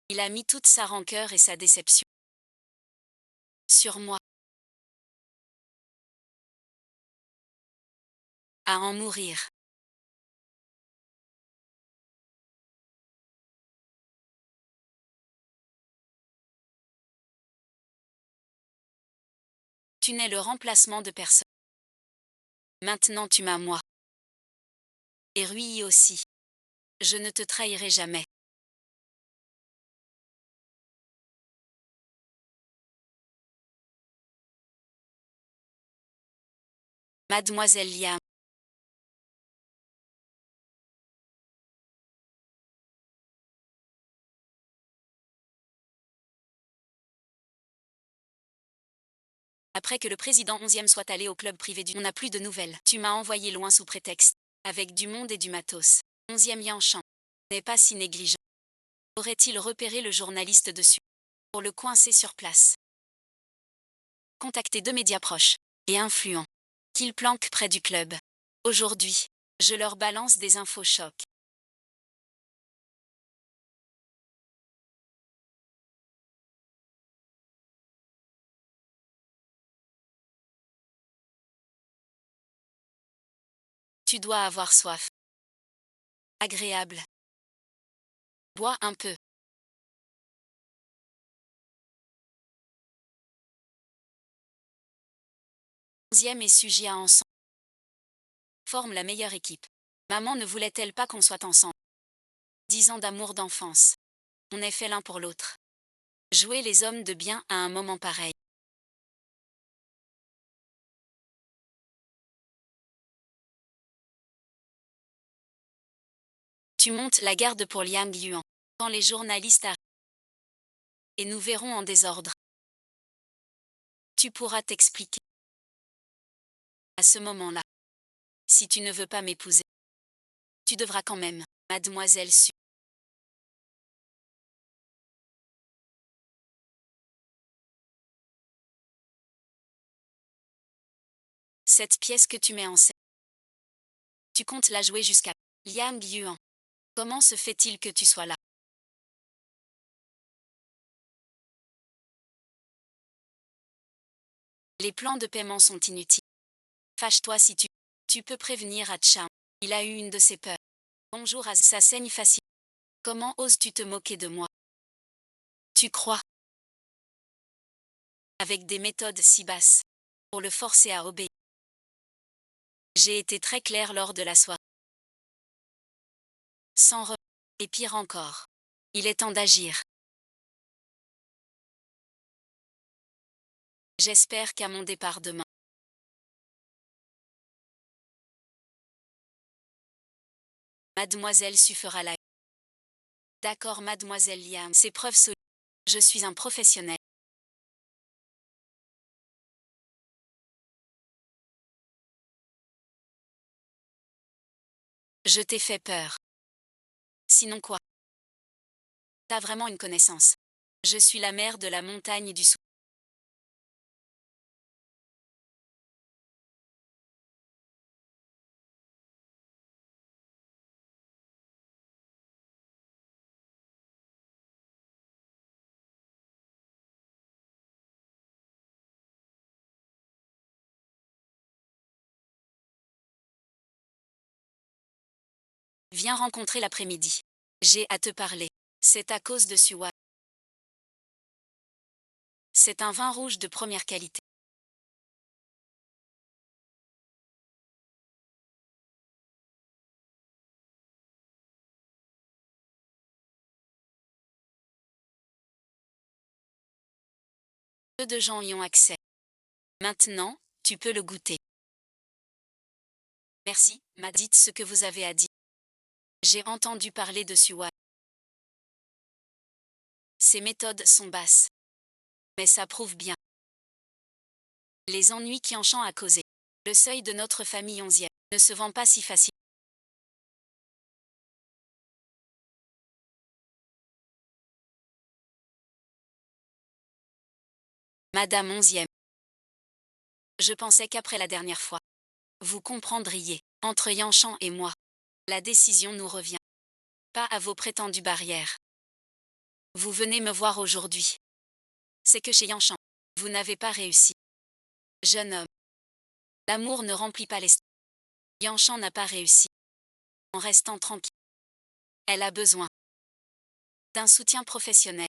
Il a mis toute sa rancœur et sa déception. Sur moi. À en mourir. Tu n'es le remplacement de personne. Maintenant tu m'as moi. Et Rui aussi. Je ne te trahirai jamais. Mademoiselle Liam. Après que le président 11e soit allé au club privé on n'a plus de nouvelles. Tu m'as envoyé loin sous prétexte. Avec du monde et du matos. 11e Yanchan. N'est pas si négligent. Aurait-il repéré le journaliste dessus pour le coincer sur place? Contacter deux médias proches et influents qu'il planque près du club. Aujourd'hui, je leur balance des infos chocs. Tu dois avoir soif. Agréable. Bois un peu. 11e est sujet à ensemble. Forme la meilleure équipe. Maman ne voulait-elle pas qu'on soit ensemble? 10 ans d'amour d'enfance. On est fait l'un pour l'autre. Jouer les hommes de bien à un moment pareil. Tu montes la garde pour Liang Yuan. Quand les journalistes arrivent. Et nous verrons en désordre. Tu pourras t'expliquer. À ce moment-là. Si tu ne veux pas m'épouser. Tu devras quand même, mademoiselle Su. Cette pièce que tu mets en scène. Tu comptes la jouer jusqu'à Liang Yuan. Comment se fait-il que tu sois là? Les plans de paiement sont inutiles. Fâche-toi si tu. Tu peux prévenir Hatcham. Il a eu une de ses peurs. Bonjour à ça saigne facile. Comment oses-tu te moquer de moi? Tu crois? Avec des méthodes si basses. Pour le forcer à obéir. J'ai été très clair lors de la soirée. Sans re. Et pire encore. Il est temps d'agir. J'espère qu'à mon départ demain. Mademoiselle Su fera la. D'accord, mademoiselle Liam. C'est preuve solides. Je suis un professionnel. Je t'ai fait peur. Sinon quoi? T'as vraiment une connaissance. Je suis la mère de la montagne du Sou. Viens rencontrer l'après-midi. J'ai à te parler. C'est à cause de Suwa. C'est un vin rouge de première qualité. Peu de gens y ont accès. Maintenant, tu peux le goûter. Merci, m'a dit ce que vous avez à dire. J'ai entendu parler de Suwa. Ses méthodes sont basses. Mais ça prouve bien. Les ennuis qui Yanchan a causé. Le seuil de notre famille 11e ne se vend pas si facile. Madame 11e. Je pensais qu'après la dernière fois, vous comprendriez, entre Yanchan et moi. La décision nous revient. Pas à vos prétendues barrières. Vous venez me voir aujourd'hui. C'est que chez Yanchan, vous n'avez pas réussi. Jeune homme. L'amour ne remplit pas l'estomac. Yanchan n'a pas réussi. En restant tranquille. Elle a besoin d'un soutien professionnel,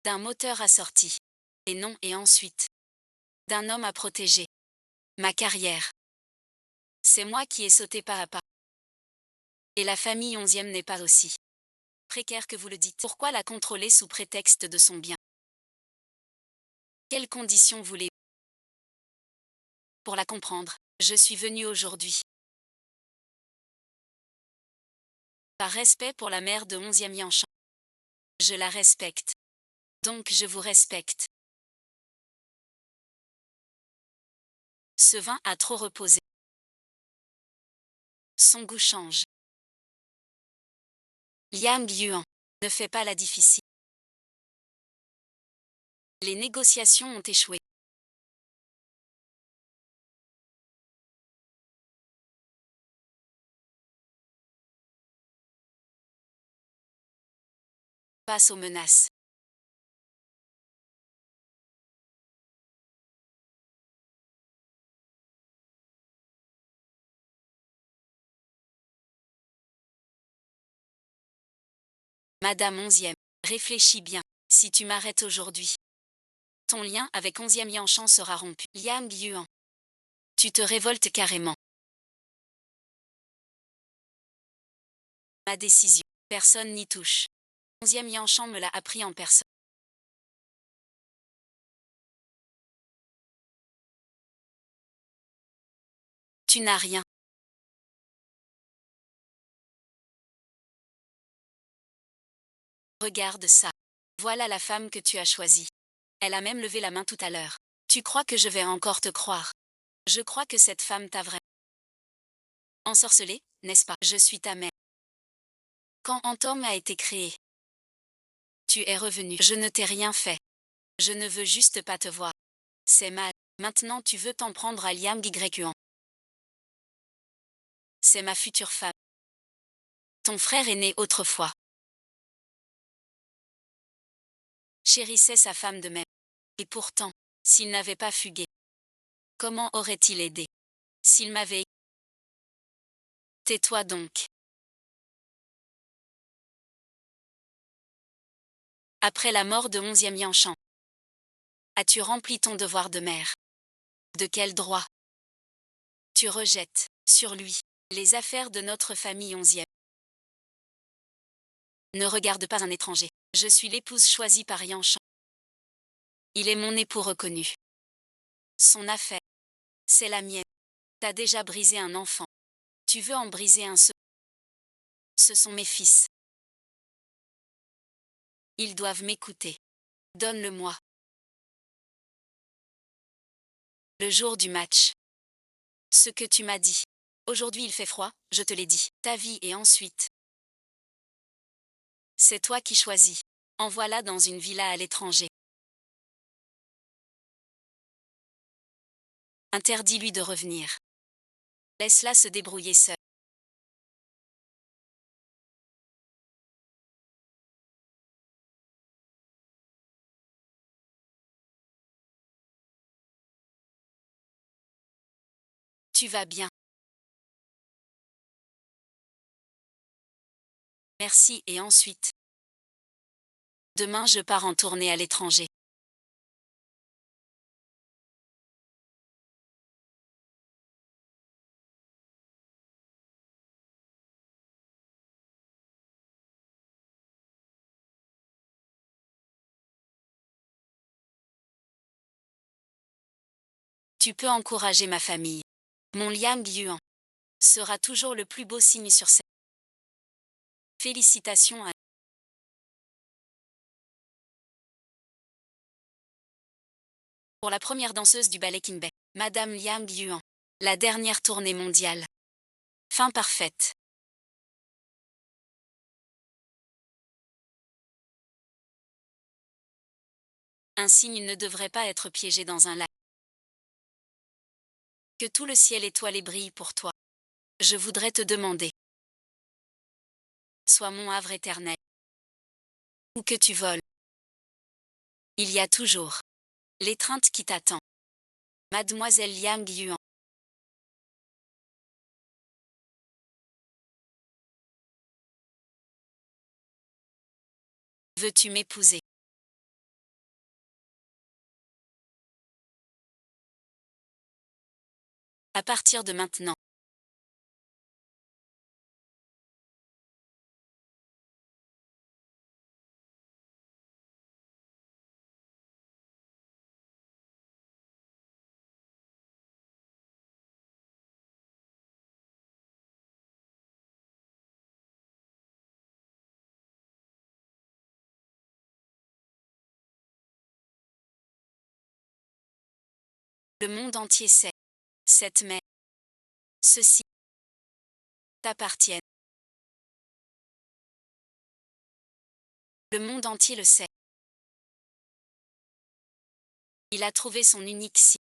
d'un moteur assorti. Et non, et ensuite, d'un homme à protéger. Ma carrière. C'est moi qui ai sauté pas à pas. Et la famille 11e n'est pas aussi précaire que vous le dites. Pourquoi la contrôler sous prétexte de son bien? Quelles conditions voulez-vous? Pour la comprendre, je suis venue aujourd'hui. Par respect pour la mère de 11e Yanchan. Je la respecte. Donc je vous respecte. Ce vin a trop reposé. Son goût change. Liang Yuan. Ne fais pas la difficile. Les négociations ont échoué. Passe aux menaces. Madame 11e. Réfléchis bien. Si tu m'arrêtes aujourd'hui, ton lien avec 11e Yanshan sera rompu. Liang Yuan. Tu te révoltes carrément. Ma décision. Personne n'y touche. 11e Yanshan me l'a appris en personne. Tu n'as rien. Regarde ça. Voilà la femme que tu as choisie. Elle a même levé la main tout à l'heure. Tu crois que je vais encore te croire? Je crois que cette femme t'a vraiment ensorcelée, n'est-ce pas? Je suis ta mère. Quand Antom a été créé, tu es revenu. Je ne t'ai rien fait. Je ne veux juste pas te voir. C'est mal. Maintenant tu veux t'en prendre à Liang Yuan. C'est ma future femme. Ton frère est né autrefois. Chérissait sa femme de même. Et pourtant, s'il n'avait pas fugué, comment aurait-il aidé? S'il m'avait... Tais-toi donc. Après la mort de 11e Yanshan, as-tu rempli ton devoir de mère? De quel droit? Tu rejettes, sur lui, les affaires de notre famille 11e. Ne regarde pas un étranger. Je suis l'épouse choisie par Yanshan. Il est mon époux reconnu. Son affaire, c'est la mienne. T'as déjà brisé un enfant. Tu veux en briser un second. Ce sont mes fils. Ils doivent m'écouter. Donne-le-moi. Le jour du match. Ce que tu m'as dit. Aujourd'hui il fait froid, je te l'ai dit. Ta vie et ensuite. C'est toi qui choisis. En voilà dans une villa à l'étranger. Interdis-lui de revenir. Laisse-la se débrouiller seule. Tu vas bien. Merci et ensuite. Demain je pars en tournée à l'étranger. Tu peux encourager ma famille. Mon Liang Yuan sera toujours le plus beau signe sur cette. Félicitations à pour la première danseuse du ballet Kinbei, Madame Liang Yuan. La dernière tournée mondiale. Fin parfaite. Ainsi il ne devrait pas être piégé dans un lac. Que tout le ciel étoilé brille pour toi. Je voudrais te demander. Sois mon havre éternel. Où que tu voles. Il y a toujours l'étreinte qui t'attend. Mademoiselle Liang Yuan. Veux-tu m'épouser? À partir de maintenant. Le monde entier sait. Cette mer. Ceci. T'appartiennent. Le monde entier le sait. Il a trouvé son unique cible.